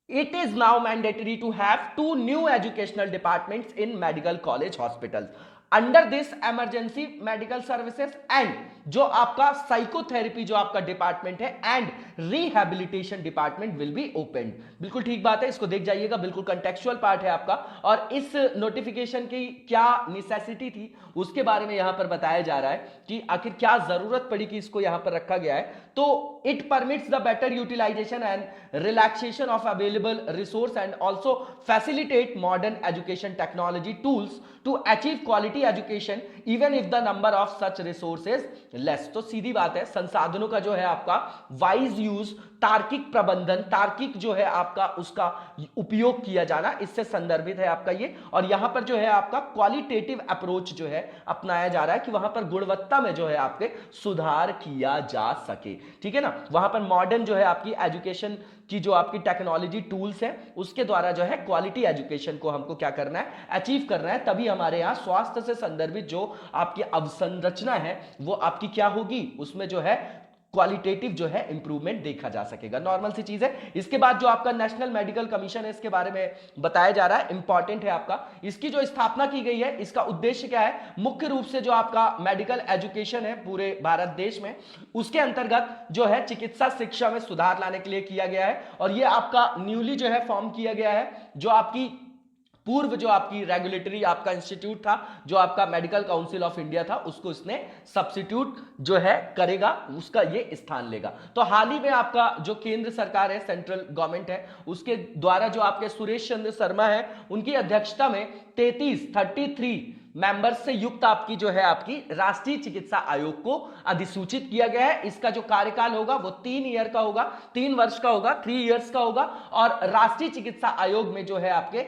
B: it is now mandatory to have 2 new educational departments in medical college hospitals under this emergency medical services and जो आपका साइकोथेरेपी जो आपका डिपार्टमेंट है and rehabilitation department will be open. बिल्कुल ठीक बात है, इसको देख जाइएगा, बिल्कुल कंटेक्चुअल पार्ट है आपका। और इस नोटिफिकेशन की क्या नेसेसिटी थी उसके बारे में यहां पर बताया जा रहा है कि आखिर क्या जरूरत पड़ी कि इसको यहां पर रखा गया है। तो it permits the better utilisation and relaxation of available resource and also facilitate modern education technology tools to achieve quality education even if the number of such resources less. तो सीधी बात है, संसाधनों का जो है आपका वाइज यूज, तार्किक प्रबंधन, तार्किक जो है आपका उसका उपयोग किया जाना, इससे संदर्भित है आपका ये। और यहां पर जो है आपका क्वालिटेटिव अप्रोच जो है अपनाया जा रहा है कि वहां पर गुणवत्ता में जो है आपके सुधार किया जा सके, ठीक है ना। वहां पर मॉडर्न जो है आपकी एजुकेशन की जो आपकी टेक्नोलॉजी टूल्स है उसके द्वारा जो है क्वालिटी एजुकेशन को हमको क्या करना है, अचीव करना है। तभी हमारे यहां स्वास्थ्य से संदर्भित जो आपकी अवसंरचना है वो आपकी क्या होगी, उसमें जो है क्वालिटेटिव जो है इंप्रूवमेंट देखा जा सकेगा। नॉर्मल सी चीज है। इसके बाद जो आपका नेशनल मेडिकल कमीशन है इसके बारे में बताया जा रहा है, इंपॉर्टेंट है आपका। इसकी जो स्थापना की गई है इसका उद्देश्य क्या है, मुख्य रूप से जो आपका मेडिकल एजुकेशन है पूरे भारत देश में उसके अंतर्गत जो है चिकित्सा शिक्षा में सुधार लाने के लिए किया गया है। और ये आपका न्यूली जो है फॉर्म किया गया है जो आपकी पूर्व जो आपकी रेगुलेटरी आपका इंस्टीट्यूट था, जो आपका मेडिकल काउंसिल ऑफ इंडिया था, उसको इसने सब्स्टिट्यूट जो है करेगा, उसका ये स्थान लेगा। तो हाल ही में आपका जो केंद्र सरकार है, सेंट्रल गवर्नमेंट है, उसके द्वारा जो आपके सुरेश चंद्र शर्मा है, उनकी अध्यक्षता में 33 मेंबर्स से युक्त आपकी जो है आपकी राष्ट्रीय चिकित्सा आयोग को अधिसूचित किया गया है। इसका जो कार्यकाल होगा वो 3 वर्ष का होगा, 3 इयर्स का होगा। और राष्ट्रीय चिकित्सा आयोग में जो है आपके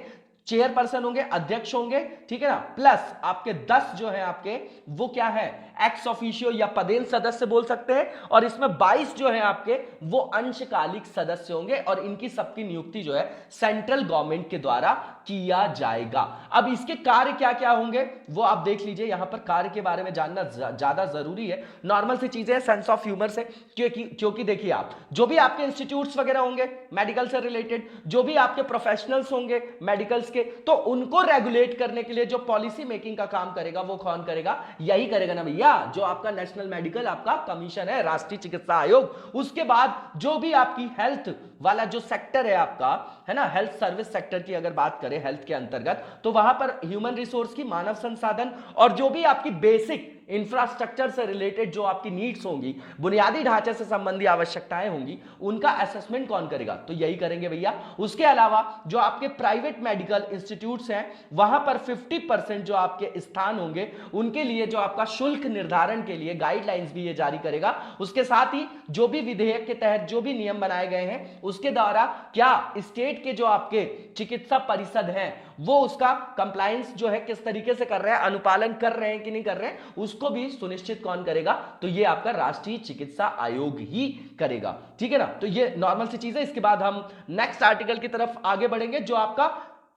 B: चेयरपर्सन होंगे, अध्यक्ष होंगे, ठीक है ना, प्लस आपके 10 जो है आपके वो क्या है, एक्स ऑफिशियो या पदेन सदस्य बोल सकते हैं, और इसमें 22 जो है आपके वो अंशकालिक सदस्य होंगे, और इनकी सबकी नियुक्ति जो है सेंट्रल गवर्नमेंट के द्वारा किया जाएगा। अब इसके कार्य क्या क्या होंगे वो आप देख लीजिए, यहां पर कार्य के बारे में जानना ज्यादा जरूरी है, नॉर्मल सी चीजें, सेंस ऑफ ह्यूमर से, क्योंकि देखिए आप जो भी आपके इंस्टीट्यूट्स वगैरह होंगे मेडिकल से रिलेटेड, जो भी आपके प्रोफेशनल्स होंगे मेडिकल्स के, तो उनको रेगुलेट करने के लिए जो पॉलिसी मेकिंग का काम करेगा वो कौन करेगा, यही करेगा ना भैया, जो आपका नेशनल मेडिकल आपका कमीशन है, राष्ट्रीय चिकित्सा आयोग। उसके बाद जो भी आपकी हेल्थ वाला जो सेक्टर है आपका, है ना, हेल्थ सर्विस सेक्टर की अगर बात करें हेल्थ के अंतर्गत, तो वहां पर ह्यूमन रिसोर्स की, मानव संसाधन, और जो भी आपकी बेसिक इंफ्रास्ट्रक्चर से रिलेटेड जो आपकी नीड्स होंगी, बुनियादी ढांचे से संबंधी आवश्यकताएं होंगी, उनका असेसमेंट कौन करेगा, तो यही करेंगे भैया। उसके अलावा जो आपके प्राइवेट मेडिकल इंस्टीट्यूट्स हैं, वहां पर 50% जो आपके स्थान होंगे, उनके लिए जो आपका शुल्क निर्धारण के लिए गाइडलाइंस भी ये जारी करेगा। उसके साथ ही जो भी विधेयक के तहत जो भी नियम बनाए गए हैं, उसके द्वारा क्या स्टेट के जो आपके चिकित्सा परिषद हैं वो उसका कंप्लायंस जो है किस तरीके से कर रहे हैं, अनुपालन कर रहे हैं कि नहीं कर रहे हैं, उसको भी सुनिश्चित कौन करेगा, तो ये आपका राष्ट्रीय चिकित्सा आयोग ही करेगा, ठीक है ना। तो ये नॉर्मल सी चीज है। इसके बाद हम नेक्स्ट आर्टिकल की तरफ आगे बढ़ेंगे, जो आपका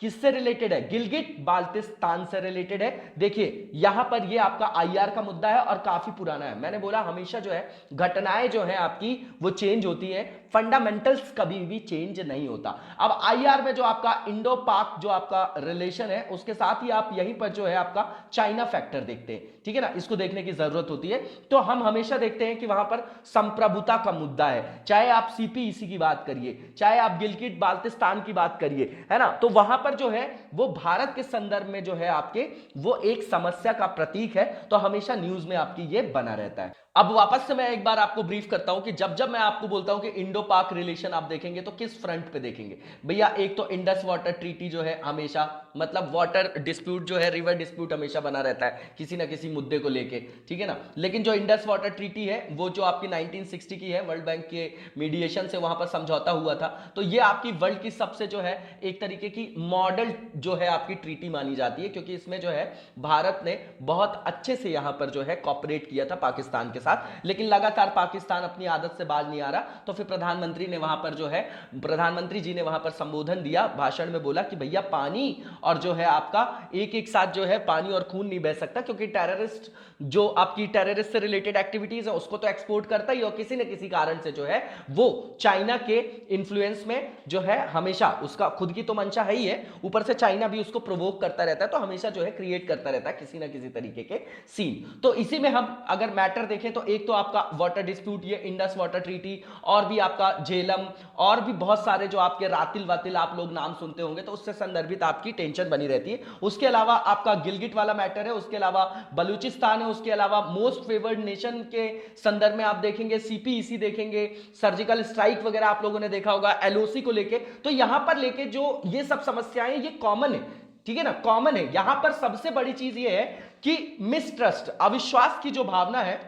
B: किससे रिलेटेड है, गिलगिट बाल्टिस्तान से रिलेटेड है। देखिए यहां पर ये आपका आईआर का मुद्दा है और काफी पुराना है। मैंने बोला हमेशा जो है घटनाएं जो है आपकी वो चेंज होती है, फंडामेंटल्स कभी भी चेंज नहीं होता। अब आईआर में जो आपका इंडो पाक जो आपका रिलेशन है, उसके साथ ही आप यहीं पर जो है आपका चाइना फैक्टर देखते हैं, ठीक है ना, इसको देखने की जरूरत होती है। तो हम हमेशा देखते हैं कि वहां पर संप्रभुता का मुद्दा है, चाहे आप सीपीईसी की बात करिए, चाहे आप गिलगिट बाल्टिस्तान की बात करिए, है ना, तो वहां पर जो है वो भारत के संदर्भ में जो है आपके वो एक समस्या का प्रतीक है, तो हमेशा न्यूज में आपकी ये बना रहता है। अब वापस से मैं एक बार आपको ब्रीफ करता हूं कि जब जब मैं आपको बोलता हूं कि इंडो पाक रिलेशन आप देखेंगे तो किस फ्रंट पे देखेंगे भैया, एक तो इंडस वाटर ट्रीटी जो है हमेशा, मतलब वाटर डिस्प्यूट जो है, रिवर डिस्प्यूट हमेशा बना रहता है किसी ना किसी मुद्दे को लेके, ठीक है ना। लेकिन जो इंडस वाटर ट्रीटी है वो जो आपकी 1960 की है, वर्ल्ड बैंक के मीडिएशन से वहां पर समझौता हुआ था, तो ये आपकी वर्ल्ड की सबसे जो है एक तरीके की मॉडल जो है आपकी ट्रीटी मानी जाती है, क्योंकि इसमें जो है भारत ने बहुत अच्छे से यहां पर जो है कॉपरेट किया था पाकिस्तान के साथ। लेकिन लगातार पाकिस्तान अपनी आदत से बाज नहीं आ रहा, तो फिर प्रधानमंत्री ने वहां पर जो है, प्रधानमंत्री जी ने वहां पर संबोधन दिया, भाषण में बोला कि भैया पानी और जो है आपका एक एक साथ जो है पानी और खून नहीं बह सकता, क्योंकि टेररिस्ट जो आपकी टेररिस्ट से रिलेटेड एक्टिविटीज है उसको तो एक्सपोर्ट करता ही, और किसी न किसी कारण से जो है वो चाइना के इन्फ्लुएंस में जो है हमेशा, उसका खुद की तो मंशा है ही है, ऊपर से चाइना भी उसको प्रोवोक करता रहता है, तो हमेशा जो है क्रिएट करता रहता है किसी ना किसी तरीके के सीन। तो इसी में हम अगर मैटर देखें तो एक तो आपका वाटर डिस्प्यूट, ये इंडस वाटर ट्रीटी, और भी आपका झेलम, और भी बहुत सारे जो आपके रातिल वातिल आप लोग नाम सुनते होंगे, तो उससे संदर्भित आपकी टेंशन बनी रहती है। उसके अलावा आपका गिलगिट वाला मैटर है, उसके अलावा बलूचिस्तान है, उसके अलावा मोस्ट फेवर्ड नेशन के संदर्भ में आप देखेंगे सीपीईसी देखेंगे, सर्जिकल स्ट्राइक वगैरह आप लोगों ने देखा होगा एलओसी को लेके। तो यहां पर लेके जो ये सब समस्याएं ये कॉमन है, ठीक है ना, कॉमन है। यहां पर सबसे बड़ी चीज ये है कि मिसट्रस्ट, अविश्वास की जो भावना है,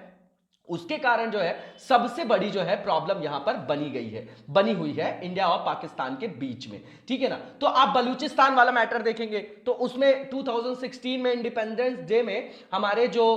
B: उसके कारण जो है सबसे बड़ी जो है प्रॉब्लम यहां पर बनी हुई है इंडिया और पाकिस्तान के बीच में, ठीक है ना। तो आप बलूचिस्तान वाला मैटर देखेंगे तो उसमें 2016 में इंडिपेंडेंस डे में हमारे जो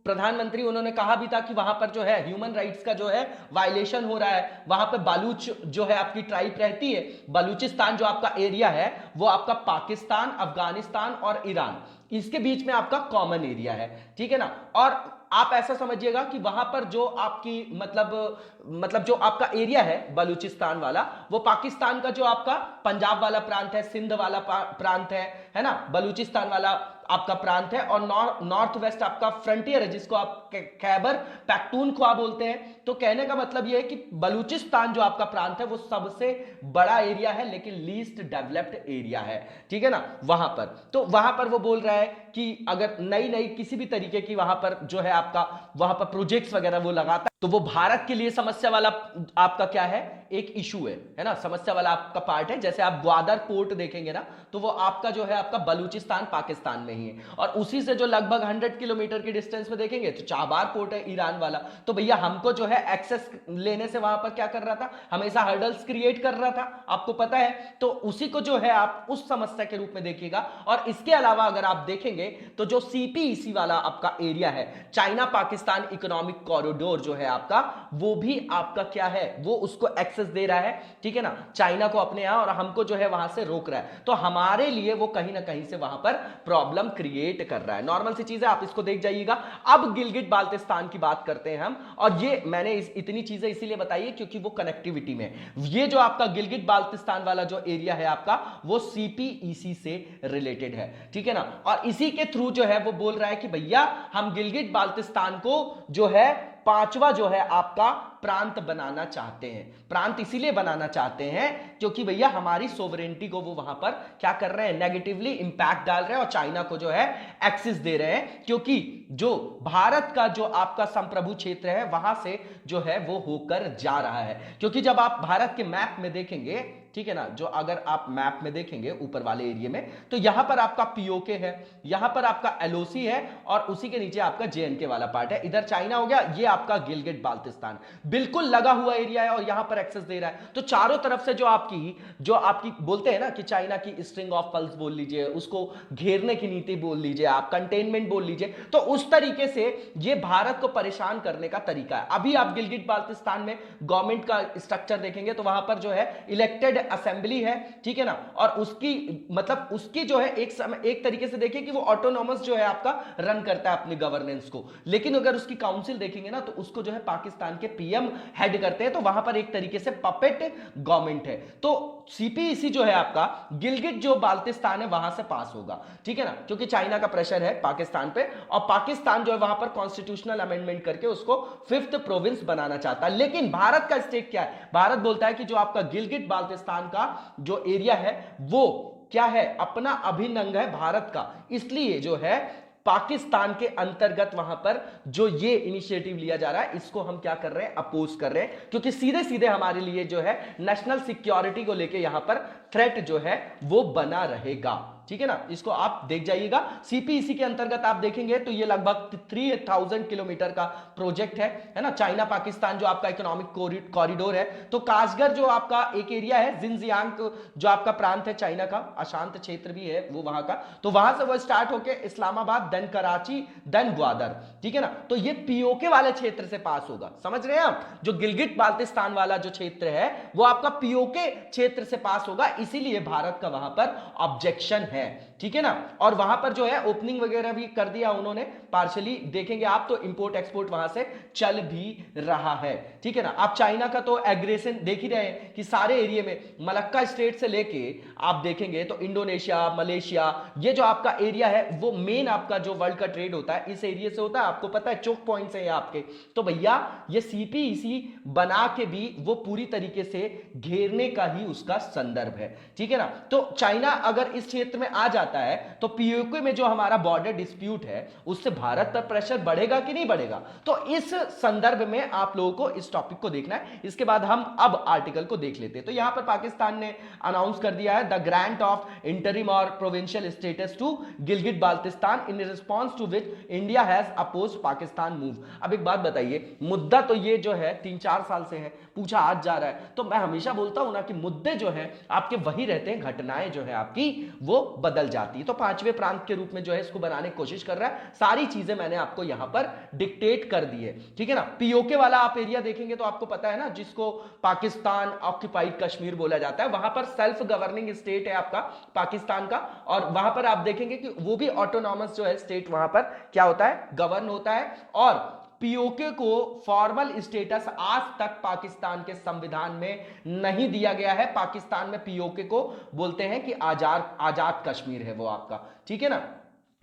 B: प्रधानमंत्री उन्होंने कहा भी था कि वहां पर जो है ह्यूमन राइट्स का जो है वायलेशन हो रहा है, वहां पर बालूच जो है आपकी ट्राइब रहती है, बलूचिस्तान जो आपका एरिया है वो आपका पाकिस्तान, अफगानिस्तान और ईरान, इसके बीच में आपका कॉमन एरिया है, ठीक है ना। और आप ऐसा समझिएगा कि वहां पर जो आपकी मतलब जो आपका एरिया है बलूचिस्तान वाला, वो पाकिस्तान का जो आपका पंजाब वाला प्रांत है, सिंध वाला प्रांत है ना, बलूचिस्तान वाला आपका प्रांत है, और नॉर्थ वेस्ट आपका फ्रंटियर है जिसको आप खैबर पैख्तूनख्वा बोलते हैं। तो कहने का मतलब यह है कि बलूचिस्तान जो आपका प्रांत है वो सबसे बड़ा एरिया है लेकिन लीस्ट डेवलप्ड एरिया है, ठीक है ना, वहां पर। तो वहां पर वो बोल रहा है कि अगर नई नई किसी भी तरीके की वहां पर जो है आपका वहां पर प्रोजेक्ट्स वगैरह वो लगाता है तो वो भारत के लिए समस्या वाला आपका क्या है, एक इशू है ना, समस्या वाला आपका पार्ट है। जैसे आप ग्वादर पोर्ट देखेंगे ना तो वो आपका जो है आपका बलूचिस्तान पाकिस्तान में ही है, और उसी से जो लगभग 100 किलोमीटर की डिस्टेंस में देखेंगे तो चाबार पोर्ट है ईरान वाला। तो भैया हमको जो है एक्सेस लेने से वहां पर क्या कर रहा था, हमेशा हर्डल्स क्रिएट कर रहा था, आपको पता है। तो उसी को जो है आप उस समस्या के रूप में देखिएगा। और इसके अलावा अगर आप देखेंगे तो जो सीपीईसी वाला आपका एरिया है, चाइना पाकिस्तान इकोनॉमिक कॉरिडोर जो है आपका, वो भी आपका क्या है, वो उसको एक्सेस दे रहा है, ठीक है ना, चाइना को अपने यहां, और हमको जो है वहां से रोक रहा है। तो हमारे लिए वो कहीं ना कहीं से वहां पर प्रॉब्लम क्रिएट कर रहा है। नॉर्मल सी चीज है, आप इसको देख जाइएगा। अब गिलगिट बाल्टिस्तान की बात करते हैं हम, और ये मैंने इतनी चीजें इसीलिए बताई है क्योंकि वो कनेक्टिविटी में, ये जो आपका गिलगिट बाल्टिस्तान वाला जो एरिया है आपका, वो सीपीईसी से रिलेटेड है, ठीक है ना। और इसी के थ्रू जो है वो बोल रहा है कि भैया हम गिलगिट बाल्टिस्तान को जो है पांचवा जो है आपका प्रांत बनाना चाहते हैं। प्रांत इसीलिए बनाना चाहते हैं क्योंकि भैया हमारी सोवरेनिटी को वो वहां पर क्या कर रहे हैं, नेगेटिवली इंपैक्ट डाल रहे हैं, और चाइना को जो है एक्सेस दे रहे हैं, क्योंकि जो भारत का जो आपका संप्रभु क्षेत्र है वहां से जो है वो होकर जा रहा है। क्योंकि जब आप भारत के मैप में देखेंगे, ठीक है ना, जो अगर आप मैप में देखेंगे ऊपर वाले एरिया में, तो यहां पर आपका पीओके है, यहां पर आपका एलओसी है, और उसी के नीचे आपका जेएनके वाला पार्ट है। इधर चाइना हो गया, ये आपका गिलगिट बाल्टिस्तान बिल्कुल लगा हुआ एरिया है, और यहां पर एक्सेस दे रहा है। तो चारों तरफ से जो आपकी बोलते हैं ना कि चाइना की स्ट्रिंग ऑफ पल्स बोल लीजिए, उसको घेरने की नीति बोल लीजिए, आप कंटेनमेंट बोल लीजिए, तो उस तरीके से ये भारत को परेशान करने का तरीका है। अभी आप गिलगिट बाल्टिस्तान में गवर्नमेंट का स्ट्रक्चर देखेंगे तो वहां पर जो है इलेक्टेड असेंबली है, ठीक है ना, और उसकी मतलब उसकी जो है एक तरीके से देखिए कि वो ऑटोनॉमस जो है आपका रन करता है अपनी गवर्नेंस को। लेकिन अगर उसकी काउंसिल देखेंगे ना तो उसको जो है पाकिस्तान के पीएम हेड करते हैं, तो वहां पर एक तरीके से पपेट गवर्नमेंट है। तो सीपीईसी जो है आपका गिलगिट जो बाल्टिस्तान है वहां से पास होगा, ठीक है ना, क्योंकि चाइना का प्रेशर है पाकिस्तान पे, और पाकिस्तान जो है वहां पर कॉन्स्टिट्यूशनल अमेंडमेंट करके उसको 5th प्रोविंस बनाना चाहता है। लेकिन भारत का स्टेट क्या है, भारत बोलता है कि जो आपका गिलगिट बाल्टिस्तान का जो एरिया है वो क्या है, अपना अभिन्न अंग है भारत का, इसलिए जो है पाकिस्तान के अंतर्गत वहां पर जो ये इनिशिएटिव लिया जा रहा है इसको हम क्या कर रहे हैं, अपोज कर रहे हैं, क्योंकि सीधे सीधे हमारे लिए जो है नेशनल सिक्योरिटी को लेके यहां पर थ्रेट जो है वो बना रहेगा, ठीक है ना। इसको आप देख जाइएगा। सीपीईसी के अंतर्गत आप देखेंगे तो ये लगभग 3000 किलोमीटर का प्रोजेक्ट है ना, चाइना पाकिस्तान जो आपका इकोनॉमिक कॉरिडोर है। तो काशगर जो आपका एक एरिया है, जिनजियांग जो आपका प्रांत है चाइना का, अशांत क्षेत्र भी है वो वहां का, तो वहां से वो स्टार्ट होके इस्लामाबाद, देन कराची, देन ग्वादर, ठीक है ना। तो ये पीओके वाले क्षेत्र से पास होगा, समझ रहे हैं आप। जो गिलगिट बाल्टिस्तान वाला जो क्षेत्र है वो आपका पीओके क्षेत्र से पास होगा, इसीलिए भारत का वहां पर ऑब्जेक्शन है, ठीक है ना। और वहां पर जो है ओपनिंग वगैरह भी कर दिया उन्होंने पार्शियली, देखेंगे आप तो इंपोर्ट एक्सपोर्ट वहां से चल भी रहा है, ठीक है ना। आप चाइना का तो एग्रेशन देख ही रहे हैं कि सारे एरिया में मलक्का स्टेट से लेके आप देखेंगे तो इंडोनेशिया, मलेशिया, ये जो आपका एरिया है वो मेन आपका जो वर्ल्ड का ट्रेड होता है इस एरिया से होता है, आपको पता है, चोक पॉइंट्स है आपके। तो भैया ये सीपीईसी बना के भी वो पूरी तरीके से घेरने का ही उसका संदर्भ है, ठीक है ना। तो चाइना अगर इस क्षेत्र में आ जाता है तो पीओके में जो हमारा बॉर्डर डिस्प्यूट है उससे भारत पर प्रेशर बढ़ेगा कि नहीं बढ़ेगा। तो इस संदर्भ में आप लोगों को इस टॉपिक को देखना है। इसके बाद हम अब आर्टिकल को देख लेते हैं। तो यहां पर पाकिस्तान ने अनाउंस कर दिया है द ग्रांट ऑफ इंटरिम और provincial status to Gilgit Baltistan in response to which India has opposed Pakistan move. अब एक बात बताइए, मुद्दा तो ये जो है 3-4 साल से है, पूछा आज जा रहा है। तो मैं हमेशा बोलता हूं ना कि मुद्दे जो है आपके वही रहते हैं, घटनाएं जो है आपकी वो बदल जाती है। तो 5वें प्रांत के रूप में जो है इसको बनाने की कोशिश कर रहा है। सारी चीजें मैंने आपको यहां पर डिक्टेट कर दी है, ठीक है ना। पीओके वाला आप एरिया देखेंगे तो आपको पता है ना, जिसको पाकिस्तान ऑक्यूपाइड कश्मीर बोला जाता है, वहां पर सेल्फ गवर्निंग स्टेट है आपका पाकिस्तान का, और वहां पर आप देखेंगे कि वो भी ऑटोनॉमस जो है स्टेट वहां पर क्या होता है, गवर्न होता है। और पीओके को फॉर्मल स्टेटस आज तक पाकिस्तान के संविधान में नहीं दिया गया है। पाकिस्तान में पीओके को बोलते हैं कि आजाद कश्मीर है वो आपका, ठीक है ना।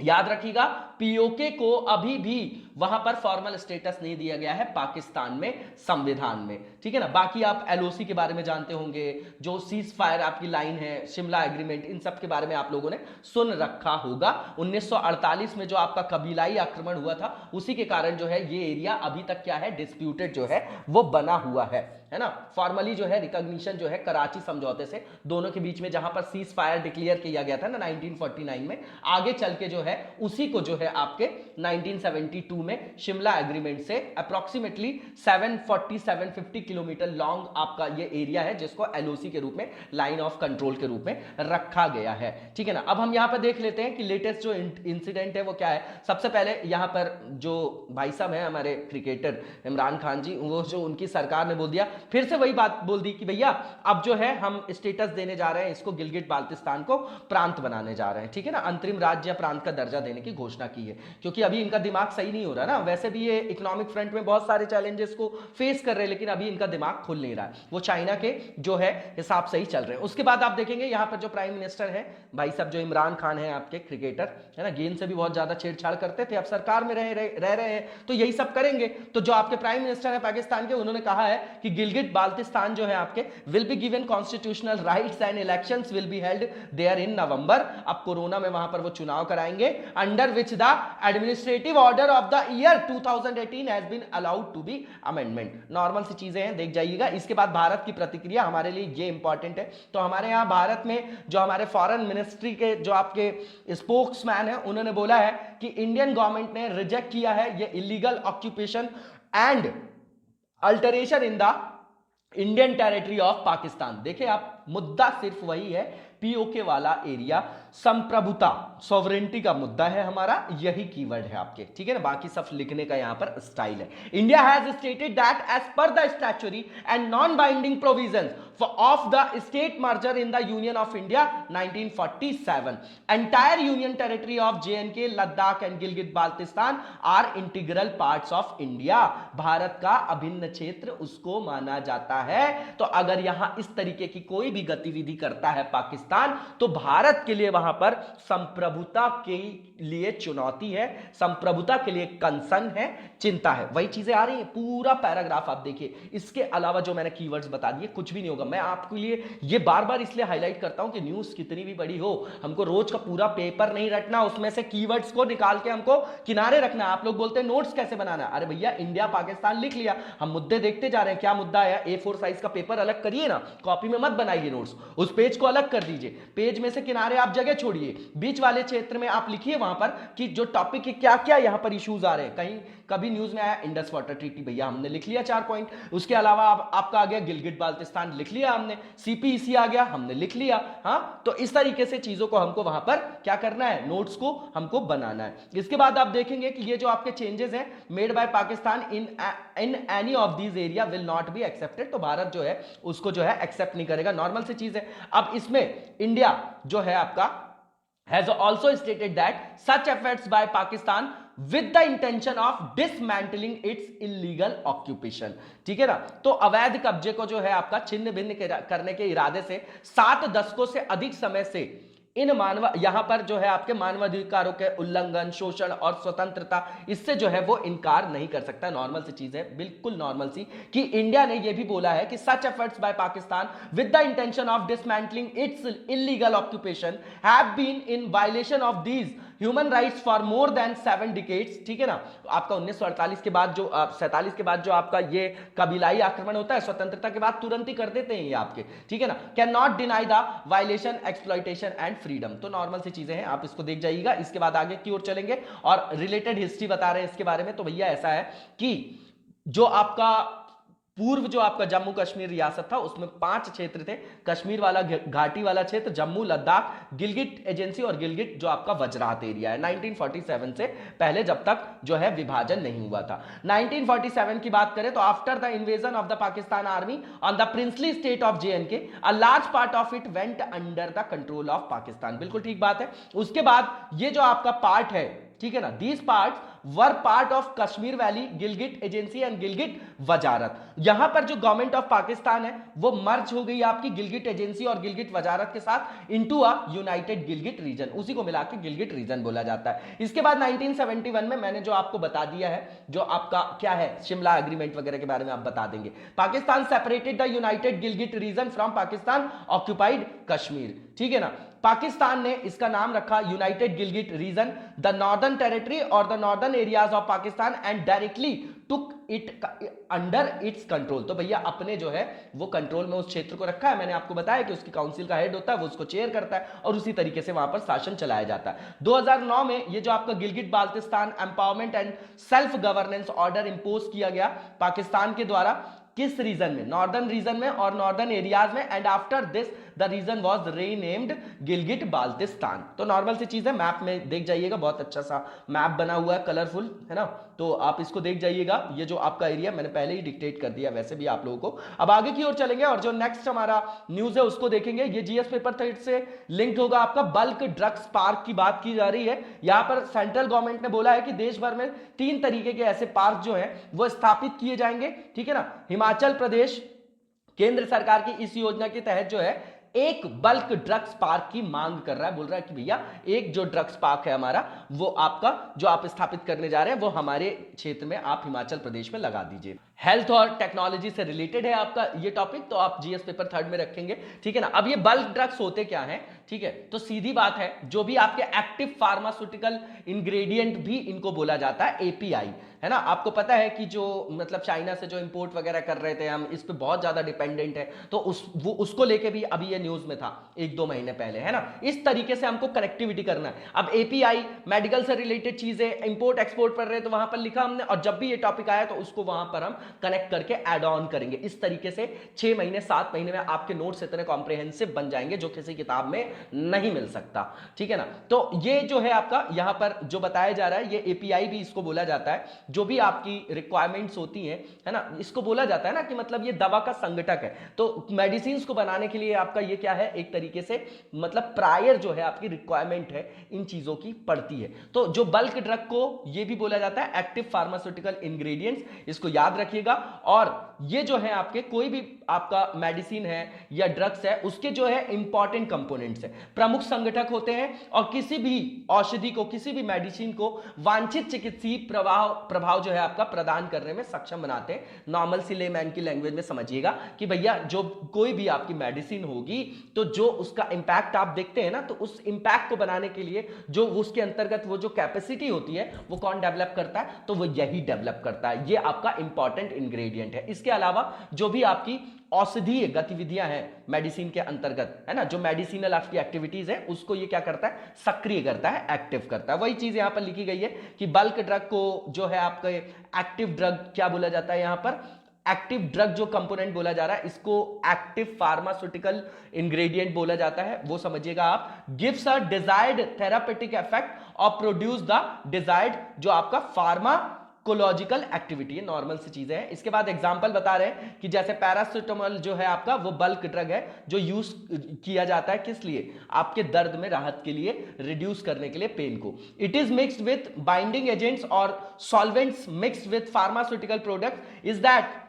B: याद रखिएगा, पीओके को अभी भी वहां पर फॉर्मल स्टेटस नहीं दिया गया है पाकिस्तान में संविधान में, ठीक है ना। बाकी आप एलओसी के बारे में जानते होंगे, जो सीज फायर आपकी लाइन है, शिमला एग्रीमेंट, इन सब के बारे में आप लोगों ने सुन रखा होगा। 1948 में जो आपका कबीलाई आक्रमण हुआ था, उसी के कारण जो है ये एरिया अभी तक क्या है, डिस्प्यूटेड जो है वो बना हुआ है ना। फॉर्मली जो है रिकॉग्निशन जो है कराची समझौते से दोनों के बीच में, जहां पर सीज फायर डिक्लेयर किया गया था ना 1949 में, आगे चल के जो है उसी को जो है आपके 1972 में शिमला एग्रीमेंट से अप्रोक्सीमेटली 750 किलोमीटर लॉन्ग आपका ये एरिया है, जिसको एलओसी के रूप में, लाइन ऑफ कंट्रोल के रूप में रखा गया है, ठीक है ना। अब हम यहां पर देख लेते हैं कि लेटेस्ट जो इंसिडेंट है वो क्या है। सबसे पहले यहां पर जो भाई साहब हैं हमारे क्रिकेटर इमरान खान जी, वो जो उनकी सरकार ने बोल दिया, फिर से वही बात बोल दी कि भैया अब जो है हम स्टेटस देने जा रहे हैं इसको, गिलगिट बाल्टिस्तान को प्रांत बनाने जा रहे हैं, ठीक है ना। अंतरिम राज्य या प्रांत का दर्जा देने की घोषणा की है, क्योंकि अभी इनका दिमाग सही नहीं हो रहा ना। वैसे भी ये इकोनॉमिक फ्रंट में बहुत सारे चैलेंजेस को फेस कर रहे हैं, लेकिन अभी इनका दिमाग खुल नहीं रहा है, वो चाइना के जो है हिसाब से ही चल रहे हैं। उसके बाद आप देखेंगे यहां पर जो प्राइम मिनिस्टर है भाई साहब, जो इमरान खान है आपके क्रिकेटर, है ना, गेंद से भी बहुत ज्यादा छेड़छाड़ करते थे, अब सरकार में रह रहे हैं तो यही सब करेंगे। तो जो आपके प्राइम मिनिस्टर है पाकिस्तान के, उन्होंने कहा है कि गिलगिट बाल्टिस्तान जो है आपके will be given constitutional rights and elections will be held there in November. अब कोरोना में वहां पर वो चुनाव कराएंगे, under which the administrative order of the year 2018 has been allowed to be amendment. Normal सी चीजें हैं, देख जाइएगा। इसके बाद भारत की प्रतिक्रिया हमारे लिए ये इंपॉर्टेंट है। तो हमारे यहां भारत में जो हमारे फॉरेन मिनिस्ट्री के जो आपके स्पोक्समैन है, उन्होंने बोला है कि इंडियन गवर्नमेंट ने रिजेक्ट किया है ये illegal occupation and alteration in the Indian territory of Pakistan. देखिए आप, मुद्दा सिर्फ वही है, पीओके वाला एरिया, संप्रभुता, सॉवरेंटी का मुद्दा है हमारा, यही कीवर्ड है आपके, ठीक है ना। बाकी सब लिखने का यहां पर स्टाइल है। India has stated that as per the statutory and non binding provisions of the state merger in the union of India 1947, entire union territory of JNK, Ladakh and Gilgit Baltistan are integral parts of India. Bharat का अभिन्न क्षेत्र उसको माना जाता है। तो अगर यहां इस तरीके की कोई भी गतिविधि करता है पाकिस्तान, तो भारत के लिए वहां पर संप्रभुता के लिए चुनौती है, संप्रभुता के लिए कंसर्न है, चिंता है। वही चीजें आ रही है, पूरा पैराग्राफ आप देखिए। इसके अलावा जो मैंने कीवर्ड्स बता दिए, कुछ भी नहीं होगा। मैं आपके लिए ये बार बार इसलिए हाईलाइट करता हूं कि न्यूज कितनी भी बड़ी हो, हमको रोज का पूरा पेपर नहीं रटना, उसमें से कीवर्ड्स को निकाल के हमको किनारे रखना। आप लोग बोलते हैं नोट्स कैसे बनाना, अरे भैया इंडिया पाकिस्तान लिख लिया, हम मुद्दे देखते जा रहे हैं, क्या मुद्दा आया, A4 साइज का पेपर अलग करिए ना, कॉपी में मत बनाइए नोट्स, उस पेज को अलग कर दीजिए, पेज में से किनारे आप जगह छोड़िए, बीच वाले क्षेत्र में आप लिखिए वहां पर कि जो टॉपिक के क्या क्या यहां पर इश्यूज आ रहे हैं। कहीं कभी न्यूज में आया इंडस वाटर ट्रीटी, भैया हमने लिख लिया 4 पॉइंट। उसके अलावा आपका आ गया गिलगिट बाल्टिस्तान, लिख लिया हमने। CPEC आ गया, हमने लिख लिया। हाँ, तो इस तरीके से चीजों को हमको वहां पर क्या करना है, नोट्स को हमको बनाना है। इसके बाद आप देखेंगे कि ये जो आपके चेंजेस हैं made by Pakistan in any of these area will not be accepted. तो भारत जो है उसको जो है एक्सेप्ट नहीं करेगा, नॉर्मल सी चीज है। अब इसमें इंडिया जो है आपका has also stated that such efforts by Pakistan with the intention of dismantling its illegal occupation, ठीक है ना। तो अवैध कब्जे को जो है आपका छिन्न भिन्न करने के इरादे से 7 दशकों से अधिक समय से इन यहां पर जो है आपके मानवाधिकारों के उल्लंघन, शोषण और स्वतंत्रता, इससे जो है वो इनकार नहीं कर सकता। नॉर्मल सी चीज है, बिल्कुल नॉर्मल सी, कि इंडिया ने ये भी बोला है कि such efforts by Pakistan with the intention of dismantling its illegal occupation have been in violation of these human rights for more than 7 decades, ठीक है ना। आपका 1948 के बाद जो 47 के बाद जो आपका ये कबीलाई आक्रमण होता है, स्वतंत्रता के बाद तुरंत ही कर देते हैं ये आपके, ठीक है ना। Can not deny the violation, exploitation and freedom. तो नॉर्मल सी चीजें हैं, आप इसको देख जाइएगा। इसके बाद आगे की ओर चलेंगे और रिलेटेड हिस्ट्री बता रहे हैं इसके बारे में। तो भैया ऐसा है कि जो आपका पूर्व जो आपका जम्मू कश्मीर रियासत था, उसमें 5 क्षेत्र थे, कश्मीर वाला घाटी वाला क्षेत्र, जम्मू, लद्दाख, गिलगिट एजेंसी और गिलगिट जो आपका वजरात एरिया है। 1947 से पहले जब तक जो है विभाजन नहीं हुआ था। 1947 की बात करें तो after the invasion of the Pakistan army on the princely state of JNK, a large part of it went under the control of Pakistan. बिल्कुल ठीक बात है। उसके बाद ये जो आपका पार्ट है, ठीक है ना, these parts were part of Kashmir valley Gilgit agency and Gilgit वजारत। यहां पर जो गवर्नमेंट ऑफ पाकिस्तान है वो मर्ज हो गई आपकी गिलगिट एजेंसी और गिलगिट वजारत के साथ into a united Gilgit region, उसी को मिला के गिलगिट रीजन बोला जाता है। इसके बाद 1971 में मैंने जो आपको बता दिया है, जो आपका क्या है शिमला एग्रीमेंट वगैरह के बारे में आप बता देंगे। Pakistan separated the united Gilgit region from Pakistan occupied Kashmir, ठीक है ना। पाकिस्तान ने इसका नाम रखा united Gilgit region, the northern territory और the northern areas of Pakistan and directly took it under its control. तो भैया अपने जो है वो कंट्रोल में उस क्षेत्र को रखा है। मैंने आपको बताया कि उसकी काउंसिल का हेड होता है, वो उसको चेयर करता है और उसी तरीके से वहां पर शासन चलाया जाता है। 2009 में ये जो आपका Gilgit Baltistan empowerment and self governance order impose किया गया पाकिस्तान के द्वारा, किस रीजन में, नॉर्दर्न रीजन में और नॉर्दर्न एरियाज में, and after this the region was renamed Gilgit Baltistan. तो नॉर्मल सी चीज है, मैप में देख जाइएगा, बहुत अच्छा सा मैप बना हुआ है, कलरफुल है ना, तो आप इसको देख जाइएगा। ये जो आपका एरिया मैंने पहले ही डिक्टेट कर दिया वैसे भी आप लोगों को। अब आगे की ओर चलेंगे और जो नेक्स्ट हमारा न्यूज है उसको देखेंगे। ये जीएस पेपर 3 से लिंक्ड होगा आपका। बल्क ड्रग्स पार्क की बात की जा रही है। यहां पर सेंट्रल गवर्नमेंट ने बोला है कि देश भर में 3 तरीके के ऐसे पार्क जो हैं वो स्थापित किए जाएंगे, ठीक है ना। हिमाचल प्रदेश केंद्र सरकार की इस योजना के तहत जो है एक बल्क ड्रग्स पार्क की मांग कर रहा है, बोल रहा है कि भैया एक जो ड्रग्स पार्क है हमारा वो आपका जो आप स्थापित करने जा रहे हैं वो हमारे क्षेत्र में आप हिमाचल प्रदेश में लगा दीजिए। हेल्थ और टेक्नोलॉजी से रिलेटेड है आपका ये टॉपिक, तो आप जीएस पेपर 3 में रखेंगे, ठीक है ना। अब ये बल्क ड्रग्स होते क्या हैं, ठीक है, तो सीधी बात है जो भी आपके एक्टिव फार्मास्यूटिकल इंग्रेडिएंट भी इनको बोला जाता है एपीआई, है ना। आपको पता है कि जो मतलब चाइना से जो इंपोर्ट वगैरह कर रहे थे हम, इस पे बहुत ज्यादा डिपेंडेंट है, तो उसको लेके भी अभी ये न्यूज में था 1-2 महीने पहले, है ना। इस तरीके से हमको कनेक्टिविटी करना है। अब एपीआई मेडिकल से रिलेटेड चीजें इंपोर्ट एक्सपोर्ट कर रहे हैं तो वहां पर लिखा हमने, और जब भी ये टॉपिक आया तो उसको वहां पर हम कनेक्ट करके ऐड ऑन करेंगे। इस तरीके से 6 महीने 7 महीने में आपके नोट्स इतने कॉम्प्रिहेंसिव बन जाएंगे जो किसी किताब में नहीं मिल सकता, ठीक है ना। तो ये जो है आपका यहां पर जो बताया जा रहा है, ये एपीआई भी इसको बोला जाता है, जो भी आपकी रिक्वायरमेंट्स होती हैं, है ना, इसको बोला जाता है ना कि मतलब ये दवा का संगठक है। तो मेडिसिन को बनाने के लिए आपका ये क्या है, एक तरीके से मतलब प्रायर जो है आपकी रिक्वायरमेंट है इन चीजों की पड़ती है। तो जो बल्क ड्रग को ये भी बोला जाता है एक्टिव फार्मास्यूटिकल इंग्रेडिएंट्स, इसको याद रखिएगा। और ये जो है आपके कोई भी आपका मेडिसिन है या ड्रग्स है उसके जो है इंपॉर्टेंट कंपोनेंट्स है, प्रमुख संगठक होते हैं, और किसी भी औषधि को, किसी भी मेडिसिन को वांछित चिकित्सीय प्रभाव जो है आपका प्रदान करने में सक्षम बनाते हैं। नॉर्मल सी लेमैन की लैंग्वेज में समझिएगा कि भैया जो कोई भी आपकी मेडिसिन होगी तो जो उसका इंपैक्ट आप देखते हैं ना, तो उस इंपैक्ट को बनाने के लिए जो उसके अंतर्गत वो जो कैपेसिटी होती है वो कौन डेवलप करता है, तो वो यही डेवलप करता है। ये आपका इंपॉर्टेंट इंग्रेडिएंट है। इसके अलावा जो भी आपकी औषधीय गतिविधियां हैं मेडिसिन के अंतर्गत, है ना, जो मेडिसिनल आपकी एक्टिविटीज है उसको ये क्या करता है, सक्रिय करता है, एक्टिव करता है। वही चीज यहां पर लिखी गई है कि बल्क ड्रग को जो है आपके एक्टिव ड्रग क्या बोला जाता है, यहां पर एक्टिव ड्रग जो कंपोनेंट बोला जा रहा है इसको एक्टिव फार्मास्यूटिकल इंग्रेडिएंट बोला जाता है, वो समझिएगा आप। Gives a desired therapeutic effect और प्रोड्यूस द डिजायर्ड जो आपका फार्माकोलॉजिकल एक्टिविटी है, नॉर्मल सी चीजें हैं। इसके बाद एग्जांपल बता रहे हैं कि जैसे पैरासिटामोल जो है आपका वो बल्क ड्रग है जो यूज किया जाता है किस लिए, आपके दर्द में राहत के लिए, रिड्यूस करने के लिए पेन को। It is mixed with binding agents और solvents mixed with pharmaceutical product. Is that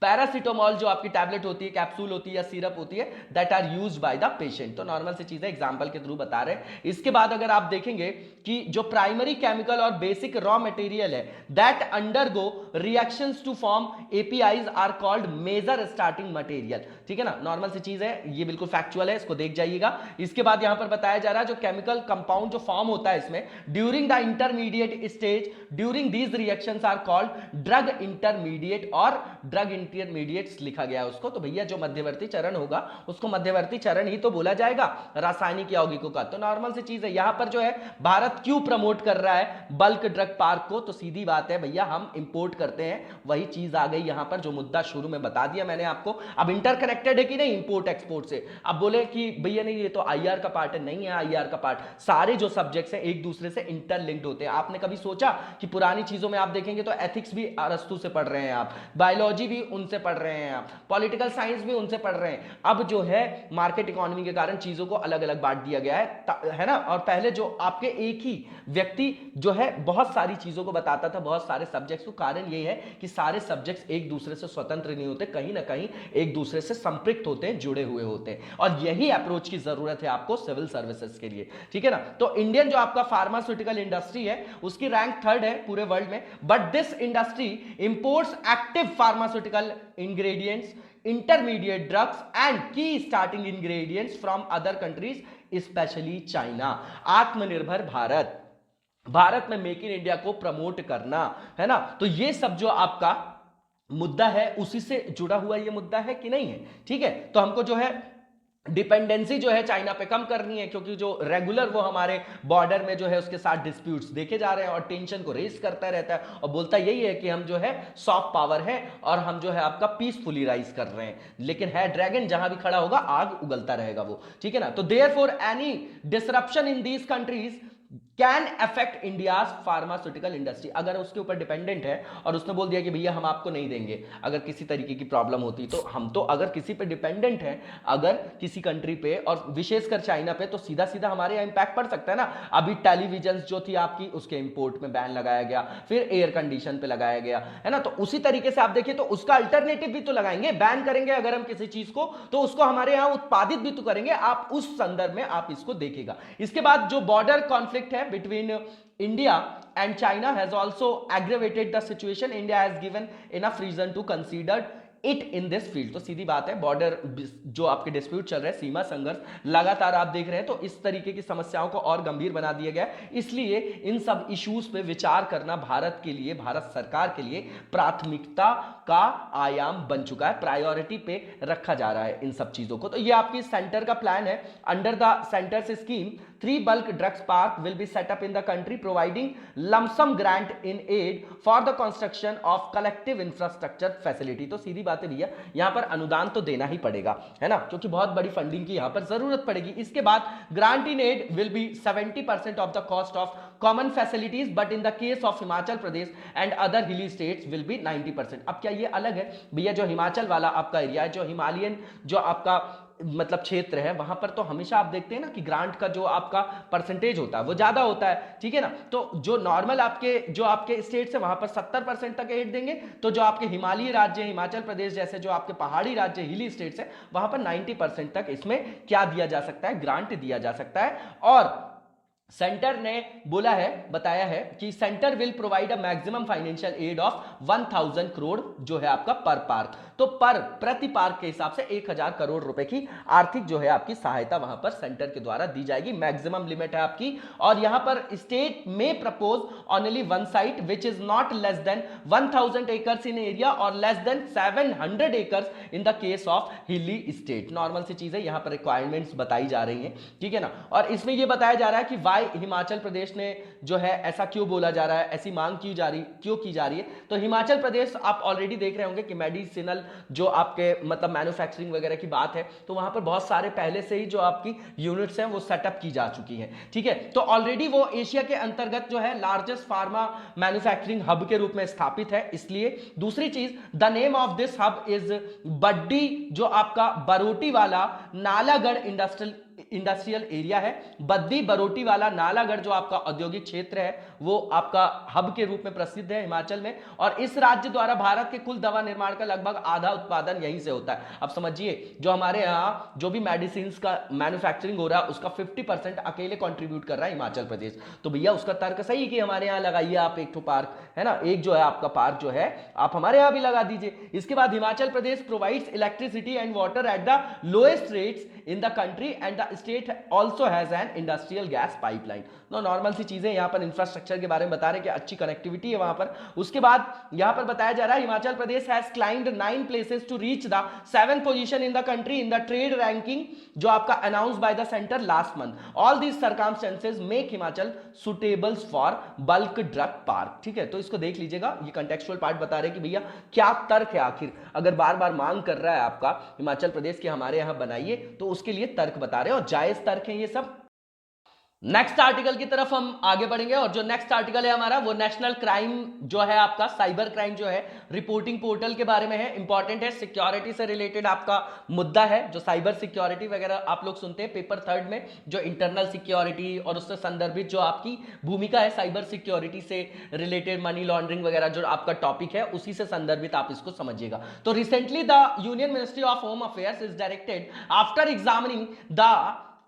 B: paracetamol जो आपकी टैबलेट होती है, कैप्सूल होती है या सिरप होती है, that are used by the patient. तो नॉर्मल सी चीज है, एग्जांपल के थ्रू बता रहे हैं। इसके बाद अगर आप देखेंगे कि जो प्राइमरी केमिकल और बेसिक रॉ मटेरियल है that undergo reactions to form APIs are called major starting material, ठीक है ना। नॉर्मल सी चीज है, ये बिल्कुल फैक्चुअल है, इसको देख जाइएगा। इसके बाद यहां पर बताया जा रहा है जो केमिकल कंपाउंड जो फॉर्म होता है इसमें during the intermediate stage during these reactions are called drug intermediate और ड्रग इंटरमीडिएट्स लिखा गया उसको। तो भैया जो मध्यवर्ती चरण होगा उसको मध्यवर्ती चरण ही तो बोला जाएगा रासायनिक यौगिकों का। तो नॉर्मल सी चीज है, यहां पर जो है भारत क्यों प्रमोट कर रहा है बल्क ड्रग पार्क को, तो सीधी बात है भैया हम इंपोर्ट करते हैं, वही चीज आ गई यहां पर जो मुद्दा शुरू में बता दिया मैंने आपको। अब इंटरकनेक्टेड है कि नहीं इंपोर्ट एक्सपोर्ट से। अब बोले कि भैया नहीं ये तो आईआर का पार्ट है, नहीं है आईआर का पार्ट, सारे जो सब्जेक्ट्स हैं एक दूसरे से इंटरलिंक्ड होते हैं। आपने कभी सोचा कि पुरानी चीजों में आप देखेंगे तो एथिक्स भी अरस्तु से पढ़ रहे हैं आप, बायोलॉजी भी उनसे पढ़ रहे हैं, आप पॉलिटिकल साइंस भी उनसे पढ़ रहे हैं। अब जो है मार्केट इकोनॉमी के कारण चीजों को अलग अलग बांट दिया गया है ना। और पहले जो आपके एक ही व्यक्ति जो है बहुत सारी चीजों को बताता था, बहुत सारे सब्जेक्ट्स को, कारण ये है कि सारे सब्जेक्ट्स एक दूसरे से स्वतंत्र नहीं होते, कहीं ना कहीं एक दूसरे से संपृक्त होते हैं, जुड़े हुए होते हैं। और यही अप्रोच की जरूरत है आपको सिविल सर्विसेज के लिए, ठीक है ना। तो इंडियन जो आपका फार्मास्यूटिकल इंडस्ट्री है उसकी रैंक 3rd है पूरे वर्ल्ड में, but this industry imports active pharmaceutical ingredients, intermediate drugs and key starting ingredients from other countries specially China. Aatmanirbhar Bharat, Bharat में मेक इन इंडिया को प्रमोट करना, है ना। तो ये सब जो आपका मुद्दा है उसी से जुड़ा हुआ ये मुद्दा है कि नहीं है, ठीक है। तो हमको जो है डिपेंडेंसी जो है चाइना पे कम करनी है, क्योंकि जो रेगुलर वो हमारे बॉर्डर में जो है उसके साथ डिस्प्यूट्स देखे जा रहे हैं और टेंशन को रेस करता रहता है और बोलता यही है कि हम जो है सॉफ्ट पावर है और हम जो है आपका पीसफुली राइज कर रहे हैं, लेकिन है ड्रैगन, जहां भी खड़ा होगा आग उगलता रहेगा वो, ठीक है ना। तो therefore any disruption in these countries can affect India's pharmaceutical industry. अगर उसके ऊपर डिपेंडेंट है और उसने बोल दिया कि भैया हम आपको नहीं देंगे अगर किसी तरीके की प्रॉब्लम होती, तो हम तो अगर किसी पे डिपेंडेंट है, अगर किसी कंट्री पे और विशेषकर चाइना पे, तो सीधा सीधा हमारे यहाँ इंपैक्ट पड़ सकता है ना। अभी टेलीविजन जो थी आपकी उसके इंपोर्ट में बैन लगाया गया, फिर एयर कंडीशन पे लगाया गया, है ना। तो उसी तरीके से आप देखिए तो उसका अल्टरनेटिव भी तो लगाएंगे, बैन करेंगे अगर हम किसी चीज को तो उसको हमारे यहाँ उत्पादित भी तो करेंगे। आप उस संदर्भ में आप इसको देखेगा। इसके बाद जो बॉर्डर कॉन्फ्लिक्ट है between India and China has also aggravated the situation. India has given enough reason to consider it in this field. तो सीधी बात है, बॉर्डर जो आपके डिस्प्यूट चल रहे हैं, सीमा संघर्ष लगातार आप देख रहे हैं, तो इस तरीके की समस्याओं को और गंभीर बना दिया गया। इसलिए इन सब इश्यूज पे विचार करना भारत के लिए, भारत सरकार के लिए प्राथमिकता का आयाम बन चुका है, प्रायोरिटी पे रखा जा रहा है इन सब चीजों को। तो ये आपकी सेंटर का प्लान है। Under the centres scheme 3 bulk drugs park will be set up in the country providing lump sum grant in aid for the construction of collective infrastructure facility। तो सीधी बात है भैया, यहां पर अनुदान तो देना ही पड़ेगा, है ना, क्योंकि बहुत बड़ी फंडिंग की यहां पर जरूरत पड़ेगी। इसके बाद grant in aid will be 70% of the cost of common facilities, but in the case of Himachal Pradesh and other hilly states will be 90%। अब क्या ये अलग है भैया, जो हिमाचल वाला आपका एरिया है, जो हिमालयन जो आपका मतलब क्षेत्र है, वहां पर तो हमेशा आप देखते हैं ना कि ग्रांट का जो आपका परसेंटेज होता है वो ज्यादा होता है, ठीक है ना। तो जो नॉर्मल आपके जो आपके स्टेट्स है वहां पर 70% तक एड देंगे, तो जो आपके हिमालयी राज्य, हिमाचल प्रदेश जैसे जो आपके पहाड़ी राज्य, हिली स्टेट्स है, वहां पर 90% तक इसमें क्या दिया जा सकता है, ग्रांट दिया जा सकता है। और सेंटर ने बोला है, बताया है कि centre will provide a maximum financial aid of 1000 crore जो है आपका पर पार्क। तो प्रति पार्क के हिसाब से 1000 करोड़ रुपए की आर्थिक जो है आपकी सहायता वहां पर सेंटर के द्वारा दी जाएगी, मैक्सिमम लिमिट है आपकी। और यहां पर स्टेट में propose only one site which is not less than 1000 acres in area और less than 700 acres in the case of hilly state. Normal सी चीज है, यहां पर रिक्वायरमेंट्स बताई जा रही हैं, ठीक है ना। और इसमें यह बताया जा रहा है कि वाई हिमाचल प्रदेश ने जो है ऐसा क्यों बोला जा रहा है, ऐसी मांग क्यों की जा रही है। तो हिमाचल प्रदेश आप ऑलरेडी देख रहे होंगे कि मेडिसिनल जो आपके मतलब मैन्युफैक्चरिंग वगैरह की बात है, तो वहां पर बहुत सारे पहले से ही जो आपकी यूनिट्स हैं वो सेटअप की जा चुकी हैं, ठीक है। तो ऑलरेडी वो एशिया के अंतर्गत जो है लार्जेस्ट फार्मा मैन्युफैक्चरिंग हब के रूप में स्थापित है। इसलिए दूसरी चीज, the name of this hub is Baddi, जो आपका बरोटी वाला नालागढ़ इंडस्ट्रियल एरिया है। बद्दी बरोटी वाला नालागढ़ जो आपका औद्योगिक क्षेत्र है वो आपका हब के रूप में प्रसिद्ध है हिमाचल में। और इस राज्य द्वारा भारत के कुल दवा निर्माण का लगभग आधा उत्पादन यहीं से होता है। अब समझिए, जो हमारे यहाँ जो भी मेडिसिन का मैन्युफैक्चरिंग हो रहा है उसका 50% अकेले कंट्रीब्यूट कर रहा है हिमाचल प्रदेश। तो भैया उसका तर्क सही कि हमारे यहाँ लगाइए आप एक पार्क, है ना, एक जो है आपका पार्क जो है आप हमारे यहाँ भी लगा दीजिए। इसके बाद Himachal Pradesh provides electricity and water at the lowest rates in the country and the state also has an industrial gas pipeline. Normal सी चीजें, यहां पर इंफ्रास्ट्रक्चर के बारे में बता रहे हैं कि अच्छी कनेक्टिविटी है वहां पर। उसके बाद यहां पर बताया जा रहा है Himachal Pradesh has climbed 9 places to reach the 7th position in the country in the trade ranking जो आपका announce by the centre last month. All these circumstances make Himachal suitables for bulk drug park, ठीक है। तो इसको देख लीजिएगा, ये कंटेक्चुअल पार्ट बता रहे हैं कि भैया क्या तर्क है आखिर, अगर बार बार मांग कर रहा है आपका हिमाचल प्रदेश के हमारे यहां बनाइए, तो उसके लिए तर्क बता रहे हैं और जायज तर्क है ये सब। नेक्स्ट आर्टिकल की तरफ हम आगे बढ़ेंगे और जो नेक्स्ट आर्टिकल है हमारा वो नेशनल क्राइम जो है आपका साइबर क्राइम जो है रिपोर्टिंग पोर्टल के बारे में है। इंपॉर्टेंट है, सिक्योरिटी से रिलेटेड आपका मुद्दा है। जो साइबर सिक्योरिटी वगैरह आप लोग सुनते हैं पेपर थर्ड में, जो इंटरनल सिक्योरिटी और उससे संदर्भित जो आपकी भूमिका है साइबर सिक्योरिटी से रिलेटेड, मनी लॉन्ड्रिंग वगैरह जो आपका टॉपिक है उसी से संदर्भित आप इसको समझिएगा। तो recently the union ministry of home affairs is directed after examining the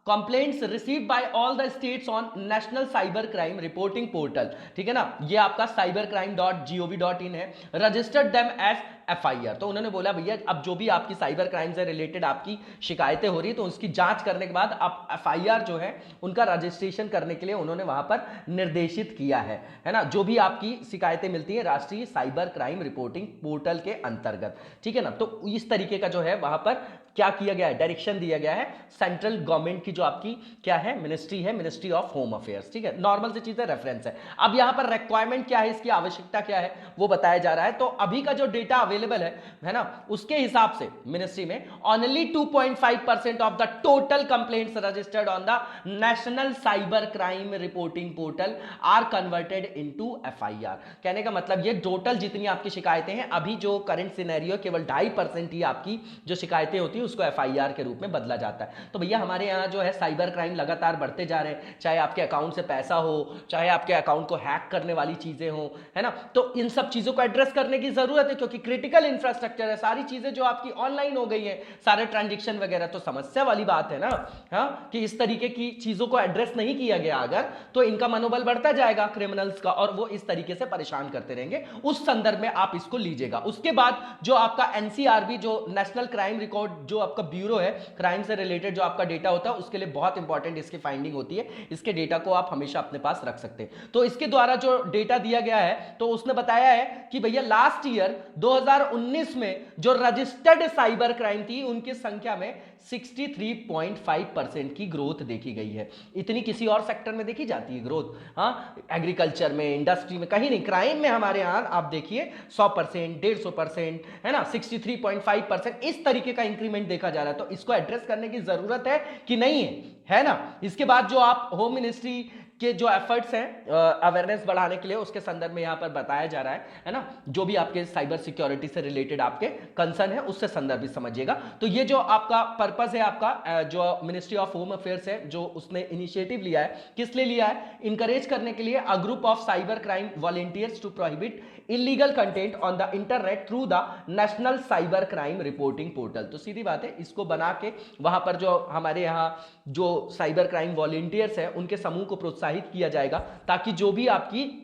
B: complaints received by all the states on national cyber crime reporting portal, ठीक है ना, ये आपका cybercrime.gov.in है, रजिस्टर्ड देम एज FIR। तो उन्होंने बोला भैया अब जो भी आपकी साइबर क्राइम से रिलेटेड आपकी शिकायतें हो रही है तो उसकी जांच करने के बाद आप FIR जो है उनका रजिस्ट्रेशन करने के लिए उन्होंने वहां पर निर्देशित किया है ना। जो भी आपकी शिकायतें मिलती है राष्ट्रीय साइबर क्राइम रिपोर्टिंग पोर्टल के अंतर्गत, ठीक है ना। तो इस तरीके का जो है वहां पर क्या किया गया है, डायरेक्शन दिया गया है सेंट्रल गवर्नमेंट की जो आपकी क्या है मिनिस्ट्री है, मिनिस्ट्री ऑफ होम अफेयर्स, ठीक है। नॉर्मल सी चीजें रेफरेंस है। अब यहां पर रिक्वायरमेंट क्या है, इसकी आवश्यकता क्या है वो बताया जा रहा है। तो अभी का जो डेटा अवेलेबल है ना, उसके हिसाब से मिनिस्ट्री में only 2.5% of the total complaints registered on the national cyber crime reporting portal are converted into FIR। कहने का मतलब ये टोटल जितनी आपकी शिकायतें हैं अभी जो करंट सिनेरियो केवल 2.5% ही आपकी जो शिकायतें होती है उसको FIR के रूप में बदला जाता है। तो भैया हमारे यहाँ जो है साइबर क्राइम लगातार बढ़ते जा रहे हैं, चाहे आपके अकाउंट से पैसा हो, चाहे आपके अकाउंट को हैक करने वाली चीजें हो, है ना। तो इन सब चीजों को एड्रेस करने की जरूरत है क्योंकि क्रिटिकल इंफ्रास्ट्रक्चर है, सारी चीजें जो आपकी ऑनलाइन हो गई है, सारे ट्रांजेक्शन वगैरह, तो समस्या वाली बात है ना, हाँ, कि इस तरीके की चीजों को एड्रेस नहीं किया गया अगर तो इनका मनोबल बढ़ता जाएगा क्रिमिनल्स का और वो इस तरीके से परेशान करते रहेंगे। उस संदर्भ में आप इसको लीजिएगा। उसके बाद जो आपका NCRB जो नेशनल क्राइम रिकॉर्ड जो आपका ब्यूरो है, क्राइम से रिलेटेड जो आपका डेटा होता है उसके लिए बहुत इंपॉर्टेंट इसकी फाइंडिंग होती है। इसके डेटा को आप हमेशा अपने पास रख सकते हैं। तो इसके द्वारा जो डेटा दिया गया है तो उसने बताया है कि भैया लास्ट ईयर 2019 में जो रजिस्टर्ड साइबर क्राइम थी उनकी संख्या में 63.5% की ग्रोथ देखी गई है। इतनी किसी और सेक्टर में देखी जाती है ग्रोथ? हाँ, एग्रीकल्चर में, इंडस्ट्री में, कहीं नहीं। क्राइम में हमारे यहां आप देखिए 100%, 150%, है ना, 63.5% इस तरीके का इंक्रीमेंट देखा जा रहा है। तो इसको एड्रेस करने की जरूरत है कि नहीं है ना। इसके बाद जो आप होम मिनिस्ट्री के जो एफर्ट्स हैं अवेयरनेस बढ़ाने के लिए उसके संदर्भ में यहां पर बताया जा रहा है ना, जो भी आपके साइबर सिक्योरिटी से रिलेटेड आपके कंसर्न है उससे संदर्भित समझिएगा। तो ये जो आपका पर्पस है आपका जो मिनिस्ट्री ऑफ होम अफेयर्स है जो उसने इनिशिएटिव लिया है, किस लिए लिया है, इंकरेज करने के लिए a group of cyber crime volunteers to prohibit illegal content on the internet through the national cyber crime reporting portal. तो सीधी बात है, इसको बना के वहां पर जो हमारे यहाँ जो साइबर क्राइम वॉलंटियर्स है उनके समूह को प्रोत्साहित किया जाएगा ताकि जो भी आपकी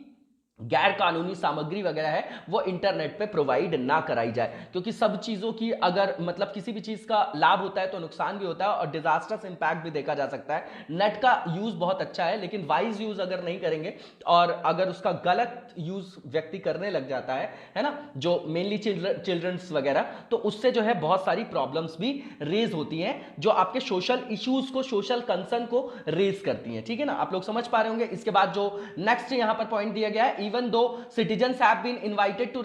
B: गैर कानूनी सामग्री वगैरह है वो इंटरनेट पे प्रोवाइड ना कराई जाए। क्योंकि सब चीजों की अगर मतलब किसी भी चीज का लाभ होता है तो नुकसान भी होता है और डिजास्टर्स इंपैक्ट भी देखा जा सकता है। नेट का यूज बहुत अच्छा है लेकिन वाइज यूज अगर नहीं करेंगे और अगर उसका गलत यूज व्यक्ति करने लग जाता है ना, जो मेनली चिल्ड्रंस वगैरह, तो उससे जो है बहुत सारी प्रॉब्लम्स भी रेज होती हैं जो आपके सोशल इश्यूज को, सोशल कंसर्न को रेज करती हैं। ठीक है ना, आप लोग समझ पा रहे होंगे। इसके बाद जो नेक्स्ट यहां पर पॉइंट दिया गया है, even though citizens have been invited to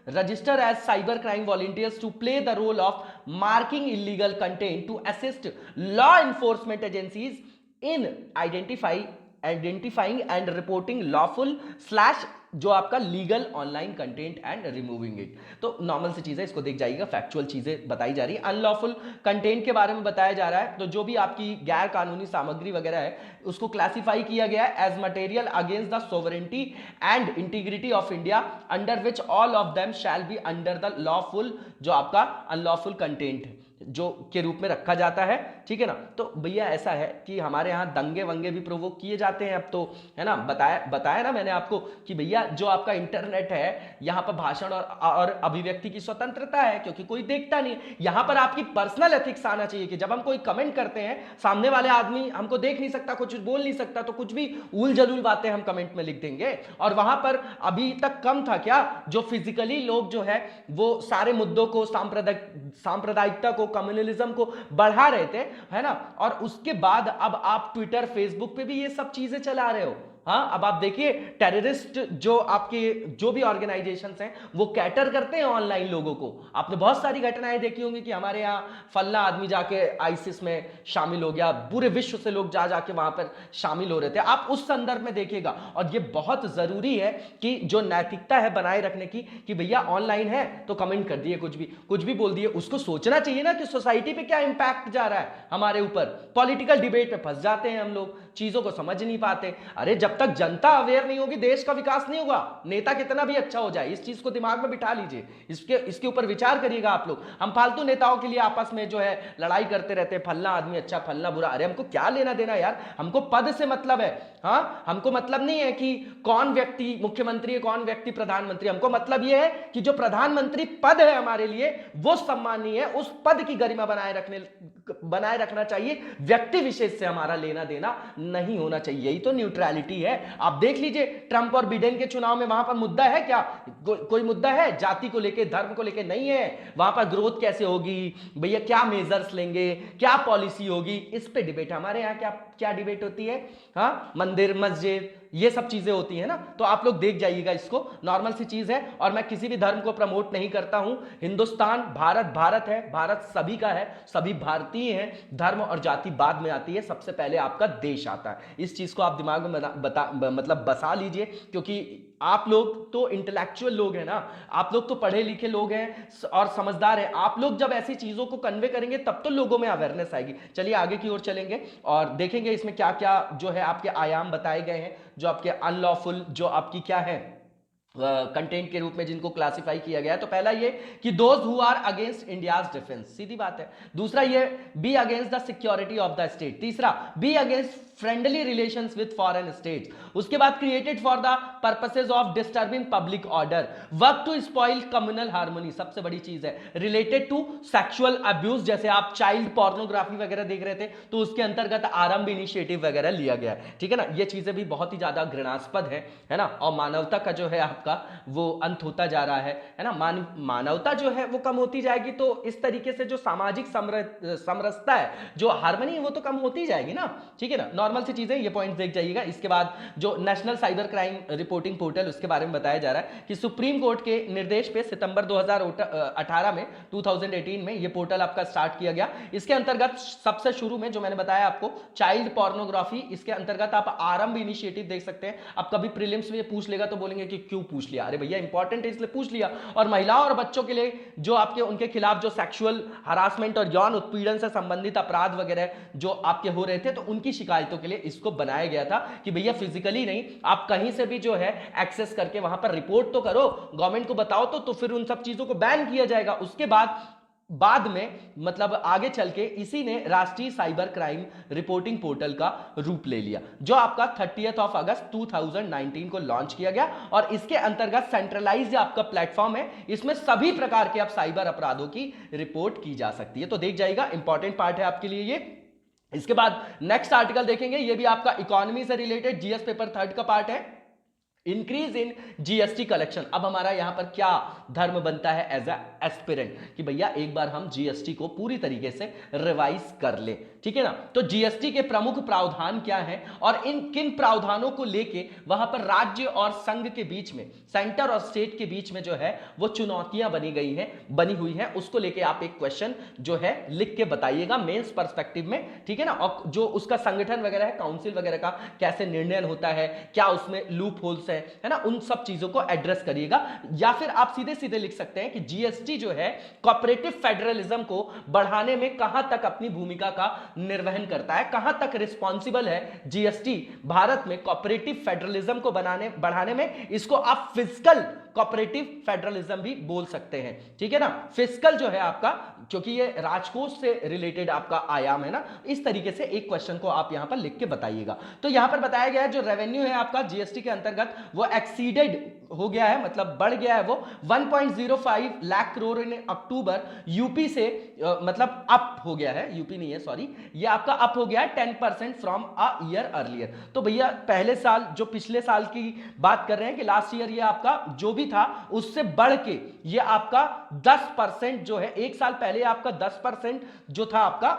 B: register as cyber crime volunteers to play the role of marking illegal content to assist law enforcement agencies in identifying and reporting lawful / जो आपका legal online content and removing it. तो normal सी चीजें, इसको देख जाइएगा, factual चीजें बताई जा रही है। अनलॉफुल कंटेंट के बारे में बताया जा रहा है, तो जो भी आपकी गैर कानूनी सामग्री वगैरह है उसको क्लासिफाई किया गया है as material against the sovereignty and integrity of India under which all of them shall be under the lawful, जो आपका अनलॉफुल कंटेंट जो के रूप में रखा जाता है। ठीक है ना, तो भैया ऐसा है कि हमारे यहाँ दंगे वंगे भी प्रोवोक किए जाते हैं अब तो, है ना। बताया ना मैंने आपको कि भैया जो आपका इंटरनेट है यहाँ पर भाषण और अभिव्यक्ति की स्वतंत्रता है क्योंकि कोई देखता नहीं। यहाँ पर आपकी पर्सनल एथिक्स आना चाहिए कि जब हम कोई कमेंट करते हैं सामने वाले आदमी हमको देख नहीं सकता, कुछ बोल नहीं सकता, तो कुछ भी उल जलूल बातें हम कमेंट में लिख देंगे। और वहां पर अभी तक कम था क्या, जो फिजिकली लोग जो है वो सारे मुद्दों को, सांप्रदायिकता को, कम्युनलिज्म को बढ़ा रहे थे, है ना। और उसके बाद अब आप ट्विटर, फेसबुक पे भी ये सब चीजें चला रहे हो, हाँ, अब आप देखिए टेररिस्ट जो आपके जो भी ऑर्गेनाइजेशंस हैं वो कैटर करते हैं ऑनलाइन लोगों को। आपने बहुत सारी घटनाएं देखी होंगी कि हमारे यहाँ फल्ला आदमी जाके आईसिस में शामिल हो गया, पूरे विश्व से लोग जा जाके वहां पर शामिल हो रहे थे। आप उस संदर्भ में देखिएगा, और ये बहुत जरूरी है कि जो नैतिकता है बनाए रखने की, कि भैया ऑनलाइन है तो कमेंट कर दिए, कुछ भी बोल दिए, उसको सोचना चाहिए ना कि सोसाइटी पे क्या इंपैक्ट जा रहा है हमारे ऊपर। पॉलिटिकल डिबेट में फंस जाते हैं हम लोग, चीजों को समझ नहीं पाते। अरे जब तक जनता अवेयर नहीं होगी देश का विकास नहीं होगा, नेता कितना भी अच्छा हो जाए। इस चीज को दिमाग में बिठा लीजिए, इसके ऊपर विचार करिएगा आप लोग। हम फालतू नेताओं के लिए आपस में जो है लड़ाई करते रहते हैं, फलना आदमी अच्छा फलना बुरा। अरे हमको क्या लेना देना यार, हमको पद से मतलब है। हाँ, हमको मतलब नहीं है कि कौन व्यक्ति मुख्यमंत्री है, कौन व्यक्ति प्रधानमंत्री। हमको मतलब यह है कि जो प्रधानमंत्री पद है हमारे लिए वो सम्मानीय है, उस पद की गरिमा बनाए रखना चाहिए। व्यक्ति विशेष से हमारा लेना देना नहीं होना चाहिए, यही तो न्यूट्रलिटी है। आप देख लीजिए ट्रंप और बिडेन के चुनाव में वहां पर मुद्दा है क्या? कोई मुद्दा है जाति को लेके, धर्म को लेके? नहीं है। वहां पर ग्रोथ कैसे होगी भैया, क्या मेजर्स लेंगे, क्या पॉलिसी होगी, इस पे डिबेट। हमारे यहाँ क्या डिबेट होती है? हाँ, मंदिर मस्जिद ये सब चीजें होती है ना। तो आप लोग देख जाइएगा, इसको नॉर्मल सी चीज है। और मैं किसी भी धर्म को प्रमोट नहीं करता हूं। हिंदुस्तान भारत है, भारत सभी का है, सभी भारतीय हैं। धर्म और जाति बाद में आती है, सबसे पहले आपका देश आता है। इस चीज को आप दिमाग में मतलब बसा लीजिए, क्योंकि आप लोग तो इंटेलेक्चुअल लोग हैं ना, आप लोग तो पढ़े लिखे लोग हैं और समझदार हैं। आप लोग जब ऐसी चीजों को कन्वे करेंगे तब तो लोगों में अवेयरनेस आएगी। चलिए आगे की ओर चलेंगे और देखेंगे इसमें क्या क्या जो है आपके आयाम बताए गए हैं, जो आपके अनलॉफुल, जो आपकी क्या है कंटेंट के रूप में जिनको क्लासिफाई किया गया है। तो पहला ये कि those who are against India's defence, सीधी बात है। दूसरा ये be against the security of the state. तीसरा be against friendly relations with foreign states. उसके बाद created for the purposes of disturbing public order, work to spoil communal harmony, सबसे बड़ी चीज है। रिलेटेड टू सेक्सुअल अब्यूज, जैसे आप child pornography वगैरह देख रहे थे तो उसके अंतर्गत आरंभ इनिशिएटिव वगैरह लिया गया है, ठीक है ना। ये चीजें भी बहुत ही ज्यादा घृणास्पद है ना। और मानवता का जो है आपका वो अंत होता जा रहा है ना। मानवता जो है वो कम होती जाएगी, तो इस तरीके से जो सामाजिक समरसता है, जो हार्मनी है, वो तो कम होती जाएगी ना, ठीक है ना। नॉर्मल सी चीजें, ये पॉइंट देख जाइएगा। इसके बाद जो national cyber crime reporting portal, उसके बारे में बताया जा रहा है कि सुप्रीम कोर्ट के निर्देश पे सितंबर 2018 में 2018 में ये पोर्टल आपका स्टार्ट किया गया। इसके अंतर्गत सबसे शुरू में जो मैंने बताया आपको चाइल्ड पोर्नोग्राफी, इसके अंतर्गत आप आरंभ इनिशिएटिव देख सकते हैं। अब कभी प्रीलिम्स में ये पूछ लेगा तो बोलेंगे कि क्यों पूछ लिया। अरे भैया इंपॉर्टेंट है इसलिए पूछ लिया। और महिलाओं और बच्चों के लिए जो आपके उनके खिलाफ जो सेक्सुअल हरासमेंट और यौन उत्पीड़न से संबंधित अपराध वगैरह जो आपके हो रहे थे, तो उनकी शिकायतों के लिए इसको बनाया गया था कि भैया फिजिकली नहीं, आप कहीं से भी जो है एक्सेस करके वहां पर रिपोर्ट तो करो, गवर्नमेंट को बताओ, तो फिर उन सब चीजों को बैन किया जाएगा। उसके बाद में मतलब आगे चल के इसी ने राष्ट्रीय साइबर क्राइम रिपोर्टिंग पोर्टल का रूप ले लिया, जो आपका 30 अगस्त 2019 को लॉन्च किया गया। और इसके अंतर्गत सेंट्रलाइज्ड आपका प्लेटफॉर्म है, इसमें सभी प्रकार के आप साइबर अपराधों की रिपोर्ट की जा सकती है। तो देख जाइएगा, इंपॉर्टेंट पार्ट है आपके लिए ये। इसके बाद नेक्स्ट आर्टिकल देखेंगे, ये भी आपका इकोनॉमी से रिलेटेड जीएस पेपर 3 का पार्ट है। Increase in GST collection. अब हमारा यहां पर क्या धर्म बनता है एज एस्पिरेंट कि भैया एक बार हम जीएसटी को पूरी तरीके से रिवाइज कर ले, ठीक है ना। तो जीएसटी के प्रमुख प्रावधान क्या हैं और इन किन प्रावधानों को लेके वहां पर राज्य और संघ के बीच में, सेंटर और स्टेट के बीच में जो है वो चुनौतियां बनी हुई हैं, उसको लेके आप एक क्वेश्चन जो है लिख के बताइएगा मेंस पर्सपेक्टिव में, ठीक है ना। और जो उसका संगठन वगैरह है, काउंसिल वगैरह का कैसे निर्णय होता है, क्या उसमें लूप होल्स है ना, उन सब चीजों को एड्रेस करिएगा। या फिर आप सीधे सीधे लिख सकते हैं कि जीएसटी जो है कोऑपरेटिव फेडरलिज्म को बढ़ाने में कहां तक अपनी भूमिका का निर्वहन करता है, कहां तक रिस्पॉन्सिबल है जीएसटी भारत में कोऑपरेटिव फेडरलिज्म को बढ़ाने में। इसको आप फिस्कल कोऑपरेटिव फेडरलिज्म भी बोल सकते हैं, ठीक है ना। फिस्कल जो है आपका, क्योंकि ये राजकोष से रिलेटेड आपका आयाम है ना, इस तरीके से एक क्वेश्चन को आप यहां पर लिख के बताइएगा। तो यहां पर बताया गया है जो रेवेन्यू है आपका जीएसटी के अंतर्गत वो एक्सीडेड हो गया है, मतलब बढ़ गया है वो 1.05 लाख करोड़ इन अक्टूबर। यूपी से मतलब अप हो गया है, यूपी नहीं है सॉरी, ये आपका अप हो गया है 10% फ्रॉम अ ईयर अर्लियर। तो भैया पहले साल, जो पिछले साल की बात कर रहे हैं कि लास्ट ईयर ये आपका जो भी था उससे बढ़ के ये आपका 10% जो है, एक साल पहले आपका 10% जो था आपका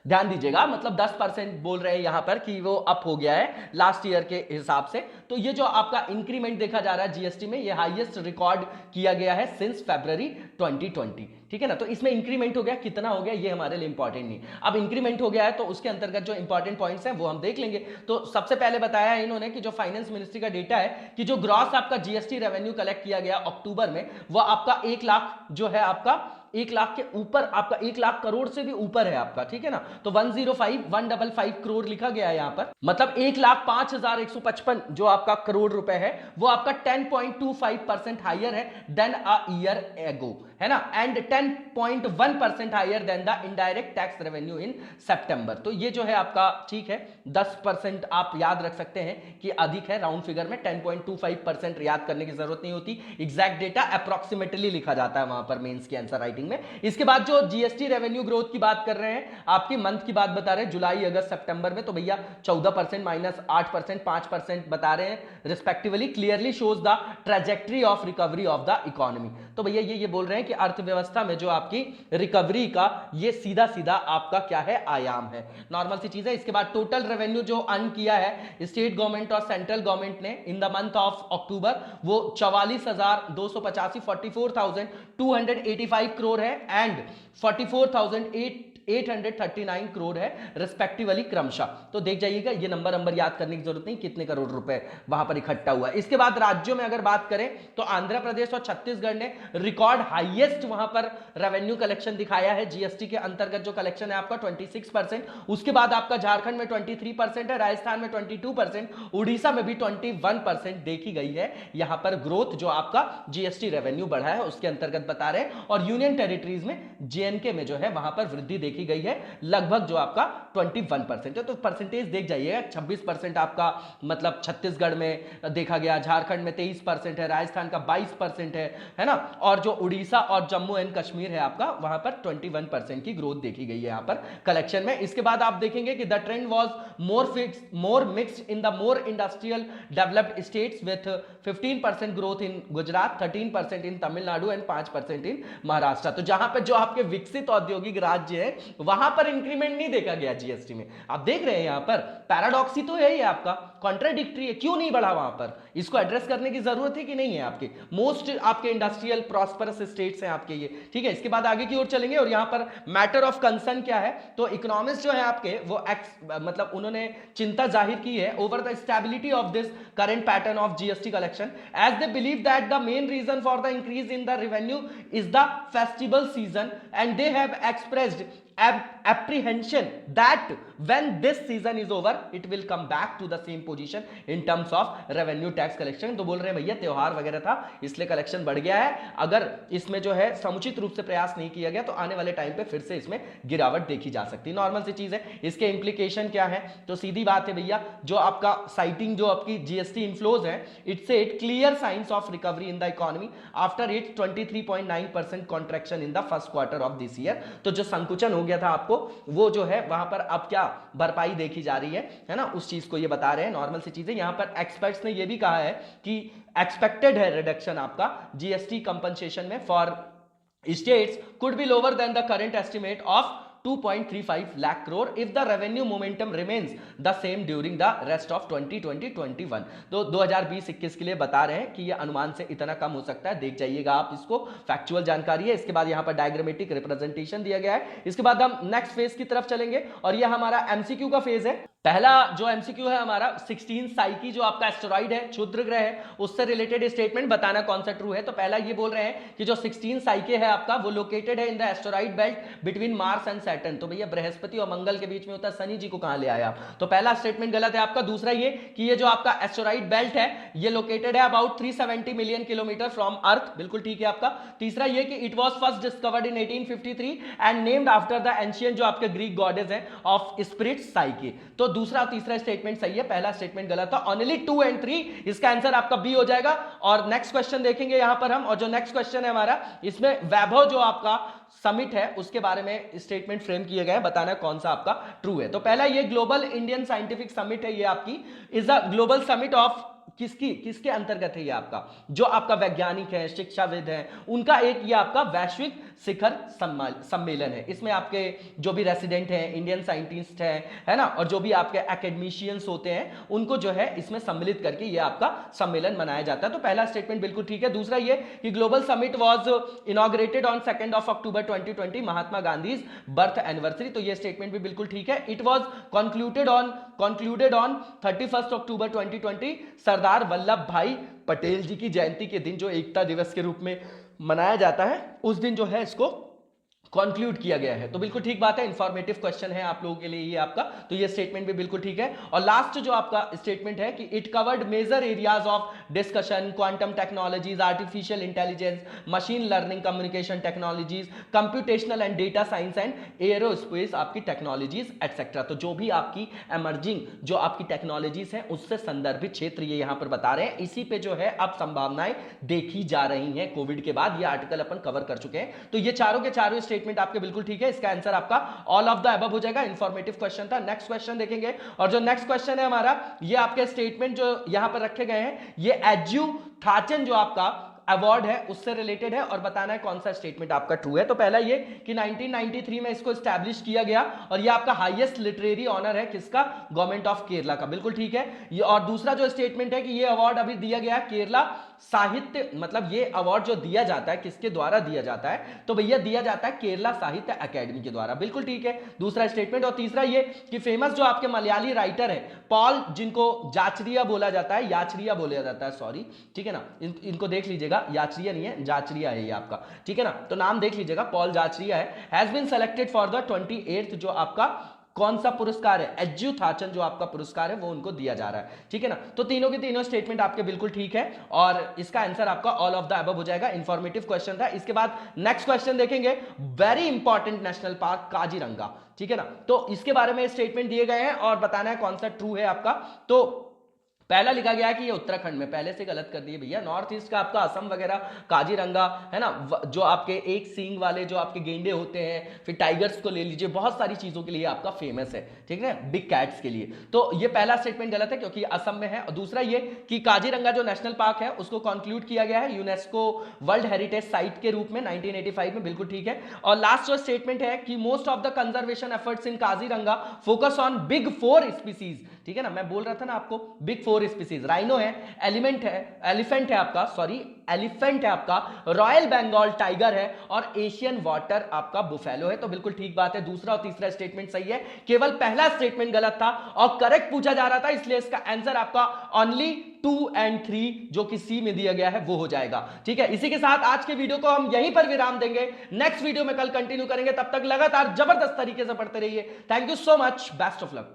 B: ध्यान दीजिएगा, मतलब 10% बोल रहे हैं यहां पर कि वो अप हो गया है लास्ट ईयर के हिसाब से। तो ये जो आपका इंक्रीमेंट देखा जा रहा है जीएसटी में, ये हाईएस्ट रिकॉर्ड किया गया है सिंस फरवरी 2020, ठीक है ना। तो इसमें इंक्रीमेंट हो गया, कितना हो गया ये हमारे लिए इंपॉर्टेंट नहीं। अब इंक्रीमेंट हो गया है तो उसके अंतर्गत जो इंपॉर्टेंट पॉइंट्स हैं वो हम देख लेंगे। तो सबसे पहले बताया है इन्होंने कि जो फाइनेंस मिनिस्ट्री का डेटा है कि जो ग्रॉस आपका जीएसटी रेवेन्यू कलेक्ट किया गया अक्टूबर में, वो आपका 1 लाख जो है आपका 1 लाख के ऊपर, आपका 1 लाख करोड़ से भी ऊपर है आपका, ठीक है ना। तो 105 करोड़ लिखा गया है यहां पर, मतलब 1,05,155 जो आपका करोड़ रुपए है वो आपका 10.25% हाइयर है देन अ ईयर एगो, है ना, and 10.1% higher than the indirect tax revenue in सितंबर। तो ये जो है आपका ठीक है 10% आप याद रख सकते हैं कि अधिक है, राउंड फिगर में 10.25% याद करने की जरूरत नहीं होती, एग्जैक्ट डेटा अप्रोक्सीमेटली लिखा जाता है वहां पर मेंस की आंसर राइटिंग में। इसके बाद जो जीएसटी रेवेन्यू ग्रोथ की बात कर रहे हैं, आपकी मंथ की बात बता रहे हैं जुलाई अगस्त सितंबर में, तो भैया 14% -8% 5% बता रहे हैं respectively, clearly shows the trajectory of recovery of the economy. तो भैया ये बोल रहे हैं कि अर्थव्यवस्था में जो आपकी रिकवरी का ये सीधा सीधा आपका क्या है आयाम है, नॉर्मल सी चीज है। इसके बाद टोटल रेवेन्यू जो अर्न किया है स्टेट गवर्नमेंट और सेंट्रल गवर्नमेंट ने in the month of October, वो 44,285 44,285 करोड़ है एंड 44,839 करोड़ है रिस्पेक्टिवली क्रमशः। तो देख जाइएगा, ये नंबर याद करने की जरूरत नहीं कितने करोड़ रुपए वहां पर इकट्ठा हुआ है। इसके बाद राज्यों में अगर बात करें तो आंध्र प्रदेश और छत्तीसगढ़ ने रिकॉर्ड हाईएस्ट वहां पर रेवेन्यू कलेक्शन दिखाया है जीएसटी के अंतर्गत। जो कलेक्शन है आपका 26%, उसके बाद आपका झारखंड में 23% है, राजस्थान में 22%, उड़ीसा में भी 21% देखी गई है यहां पर ग्रोथ जो आपका जीएसटी रेवेन्यू बढ़ा है उसके अंतर्गत बता रहे हैं। और यूनियन टेरिटरीज में जेएनके में जो है वहां पर वृद्धि देखी गई है लगभग जो आपका 21% है। तो परसेंटेज देख जाइएगा, 26% आपका मतलब छत्तीसगढ़ में देखा गया, झारखंड में 23% है, राजस्थान का 22% है ना, और जो उड़ीसा और जम्मू एंड कश्मीर है आपका वहां पर 21% की ग्रोथ देखी गई है यहां पर कलेक्शन में। इसके बाद आप देखेंगे कि the trend was more mixed in the more industrial developed states with 15% growth in Gujarat, 13% in Tamil Nadu and 5% इन महाराष्ट्र। तो जहां पर जो आपके विकसित औद्योगिक राज्य है वहां पर इंक्रीमेंट नहीं देखा गया जीएसटी में। आप देख रहे हैं यहां पर पैराडॉक्स ही तो है, ये आपका कॉन्ट्राडिक्टरी है, क्यों नहीं बढ़ा वहां पर, इसको एड्रेस करने की जरूरत है कि नहीं है। आपके मोस्ट आपके इंडस्ट्रियल प्रॉस्परस स्टेट्स हैं आपके ये, ठीक है। इसके बाद आगे की ओर चलेंगे और यहां पर मैटर ऑफ कंसर्न क्या है, तो इकोनॉमिस्ट जो है आपके वो मतलब उन्होंने चिंता जाहिर की है over the stability of this current pattern of GST collection, as they believe that the main reason for the increase in the revenue is the festival season and they have expressed apprehension that when this season is over it will come back to the same position in terms of revenue tax collection। तो बोल रहे हैं भैया त्योहार वगैरह था इसलिए collection बढ़ गया है, अगर इसमें जो है समुचित रूप से प्रयास नहीं किया गया तो आने वाले टाइम पे फिर से इसमें गिरावट देखी जा सकती है, नॉर्मल सी चीज है। इसके इंप्लीकेशन क्या है, तो सीधी बात है भैया, जो आपका साइटिंग जो आपकी जीएसटी इनफ्लोज है, it's a clear signs of recovery in the economy after it 23.9% contraction in the first quarter of this year. तो जो संकुचन हो गया था आपको वो जो है वहां पर अब क्या भरपाई देखी जा रही है ना, उस चीज को ये बता रहे हैं, नॉर्मल सी चीजें। यहां पर एक्सपर्ट्स ने ये भी कहा है कि एक्सपेक्टेड है रिडक्शन आपका जीएसटी कंपनसेशन में for states could be lower than the current estimate of 2.35 lakh crore if the revenue momentum remains the same during the rest of 2020-21। तो 2020-21 के लिए बता रहे हैं कि ये अनुमान से इतना कम हो सकता है, देख जाइएगा आप इसको, फैक्चुअल जानकारी है। इसके बाद यहाँ पर डायग्रामेटिक रिप्रेजेंटेशन दिया गया है। इसके बाद हम नेक्स्ट फेज की तरफ चलेंगे और ये हमारा एमसीक्यू का फेज है। पहला जो एमसीक्यू है हमारा 16 साइकी जो आपका एस्टेरॉइड है, क्षुद्र ग्रह है, उससे रिलेटेड स्टेटमेंट बताना कौन सा ट्रू है। तो पहला ये बोल रहे हैं कि जो 16 साइके है आपका वो लोकेटेड है in the asteroid belt between Mars and Saturn. तो भैया बृहस्पति और मंगल के बीच में होता है, शनि जी को कहां ले आया आप, तो पहला स्टेटमेंट गलत है आपका। दूसरा ये कि ये जो आपका एस्टेरॉइड बेल्ट है ये लोकेटेड है अबाउट 370 मिलियन किलोमीटर फ्रॉम अर्थ, बिल्कुल ठीक है आपका। तीसरा ये कि it was first discovered in 1853 and named after the ancient जो आपके ग्रीक गॉडेस हैं ऑफ स्पिरिट साइके। तो दूसरा और तीसरा स्टेटमेंट सही है, पहला स्टेटमेंट गलत था। ओनली 2 और 3, इसका आंसर आपका बी हो जाएगा। और नेक्स्ट क्वेश्चन देखेंगे यहां पर हम, और जो नेक्स्ट क्वेश्चन है हमारा इसमें वैभव जो आपका समिट है उसके बारे में स्टेटमेंट फ्रेम किए गए हैं, बताना कौन सा आपका ट्रू है। तो पहला ये ग्लोबल इंडियन साइंटिफिक समिट है, ये आपकी is a global summit of किसके अंतर्गत है ये आपका, जो आपका वैज्ञानिक है, शिक्षाविद है, उनका एक ये आपका वैश्विक शिखर सम्मेलन है। इसमें आपके जो भी रेसिडेंट हैं, इंडियन साइंटिस्ट हैं, है ना, और जो भी आपके एकेडमिशियंस होते हैं उनको जो है इसमें सम्मिलित करके ये आपका सम्मेलन मनाया जाता है। तो पहला स्टेटमेंट बिल्कुल ठीक है। दूसरा ये कि global summit was inaugurated on 2 October 2020, Mahatma Gandhi birth anniversary. तो ये स्टेटमेंट भी बिल्कुल ठीक है। इट वाज कंक्लूडेड ऑन 31 अक्टूबर 2020, सरदार वल्लभ भाई पटेल जी की जयंती के दिन, जो एकता दिवस के रूप में मनाया जाता है, उस दिन जो है इसको कंक्लूड किया गया है। तो बिल्कुल ठीक बात है, इंफॉर्मेटिव क्वेश्चन है आप लोगों के लिए ये आपका, तो ये स्टेटमेंट भी बिल्कुल ठीक है। और लास्ट जो आपका स्टेटमेंट है कि it covered major areas of discussion, quantum technologies, artificial intelligence, machine learning, communication technologies, computational and data science and aerospace आपकी टेक्नोलॉजीज एटसेट्रा। तो जो भी आपकी एमर्जिंग जो आपकी टेक्नोलॉजीज हैं उससे संदर्भित क्षेत्र ये यहां पर बता रहे हैं। इसी पे जो है अब संभावनाएं देखी जा रही हैं कोविड के बाद। ये आर्टिकल अपन कवर कर चुके हैं। तो ये चारों के चारों स्टेटमेंट आपके बिल्कुल ठीक है। इसका आंसर आपका ऑल ऑफ द अबव हो जाएगा। इंफॉर्मेटिव क्वेश्चन था। नेक्स्ट क्वेश्चन देखेंगे, और जो नेक्स्ट क्वेश्चन है हमारा, ये आपके स्टेटमेंट जो यहां पर रखे गए हैं, ये एज्यूथाचन जो आपका अवार्ड है उससे रिलेटेड है, और बताना है कौन सा स्टेटमेंट आपका ट्रू है। तो पहला ये कि 1993 में इसको एस्टैब्लिश किया गया, और ये आपका हाईएस्ट लिटरेरी ऑनर है किसका, गवर्नमेंट ऑफ केरला का, बिल्कुल ठीक है ये। और दूसरा जो स्टेटमेंट है कि ये अवार्ड अभी दिया गया केरला साहित्य, मतलब ये अवार्ड जो दिया जाता है किसके द्वारा दिया जाता है, तो भैया दिया जाता है केरला साहित्य अकेडमी के द्वारा, बिल्कुल ठीक है दूसरा स्टेटमेंट। और तीसरा ये कि फेमस जो आपके मलयाली राइटर है पॉल, जिनको जाचरिया बोला जाता है, याचरिया बोला जाता है, सॉरी, ठीक है ना, इनको देख लीजिएगा, याचरिया नहीं है, जाचरिया है ये आपका, ठीक है ना, तो नाम देख लीजिएगा, पॉल जाचरिया है, has been selected for the 28th जो आपका कौन सा पुरस्कार है, एज्यूथाचन जो आपका पुरस्कार है वो उनको दिया जा रहा है, ठीक है ना। तो तीनों के तीनों स्टेटमेंट आपके बिल्कुल ठीक है, और इसका आंसर आपका ऑल ऑफ द अबव हो जाएगा। इंफॉर्मेटिव क्वेश्चन था। इसके बाद नेक्स्ट क्वेश्चन देखेंगे, very important national park Kaziranga, ठीक है ना, तो इसके बारे में स्टेटमेंट दिए गए हैं और बताना है कौन सा ट्रू है आपका। तो पहला लिखा गया है कि ये उत्तराखंड में, पहले से गलत कर दिए भैया, नॉर्थ ईस्ट का आपका असम वगैरह, काजीरंगा है ना, जो आपके एक सींग वाले जो आपके गेंडे होते हैं, फिर टाइगर्स को ले लीजिए, बहुत सारी चीजों के लिए आपका फेमस है, ठीक है, बिग कैट्स के लिए। तो ये पहला स्टेटमेंट गलत है क्योंकि असम में है। और दूसरा ये कि काजीरंगा जो नेशनल पार्क है उसको कंक्लूड किया गया है यूनेस्को वर्ल्ड हेरिटेज साइट के रूप में 1985 में, बिल्कुल ठीक है। और लास्ट जो स्टेटमेंट है कि most of the conservation efforts in Kaziranga focus on big 4 species, ठीक है ना, मैं बोल रहा था ना आपको बिग 4 स्पीसीज, राइनो है, एलिफेंट है आपका, सॉरी एलिफेंट है आपका, रॉयल बंगाल टाइगर है, और एशियन वाटर आपका बुफेलो है। तो बिल्कुल ठीक बात है, दूसरा और तीसरा स्टेटमेंट सही है, केवल पहला स्टेटमेंट गलत था और करेक्ट पूछा जा रहा था, इसलिए इसका आंसर आपका ओनली 2 और 3 जो कि सी में दिया गया है वो हो जाएगा, ठीक है। इसी के साथ आज के वीडियो को हम यहीं पर विराम देंगे, नेक्स्ट वीडियो में कल कंटिन्यू करेंगे, तब तक लगातार जबरदस्त तरीके से पढ़ते रहिए। Thank you so much, best of luck.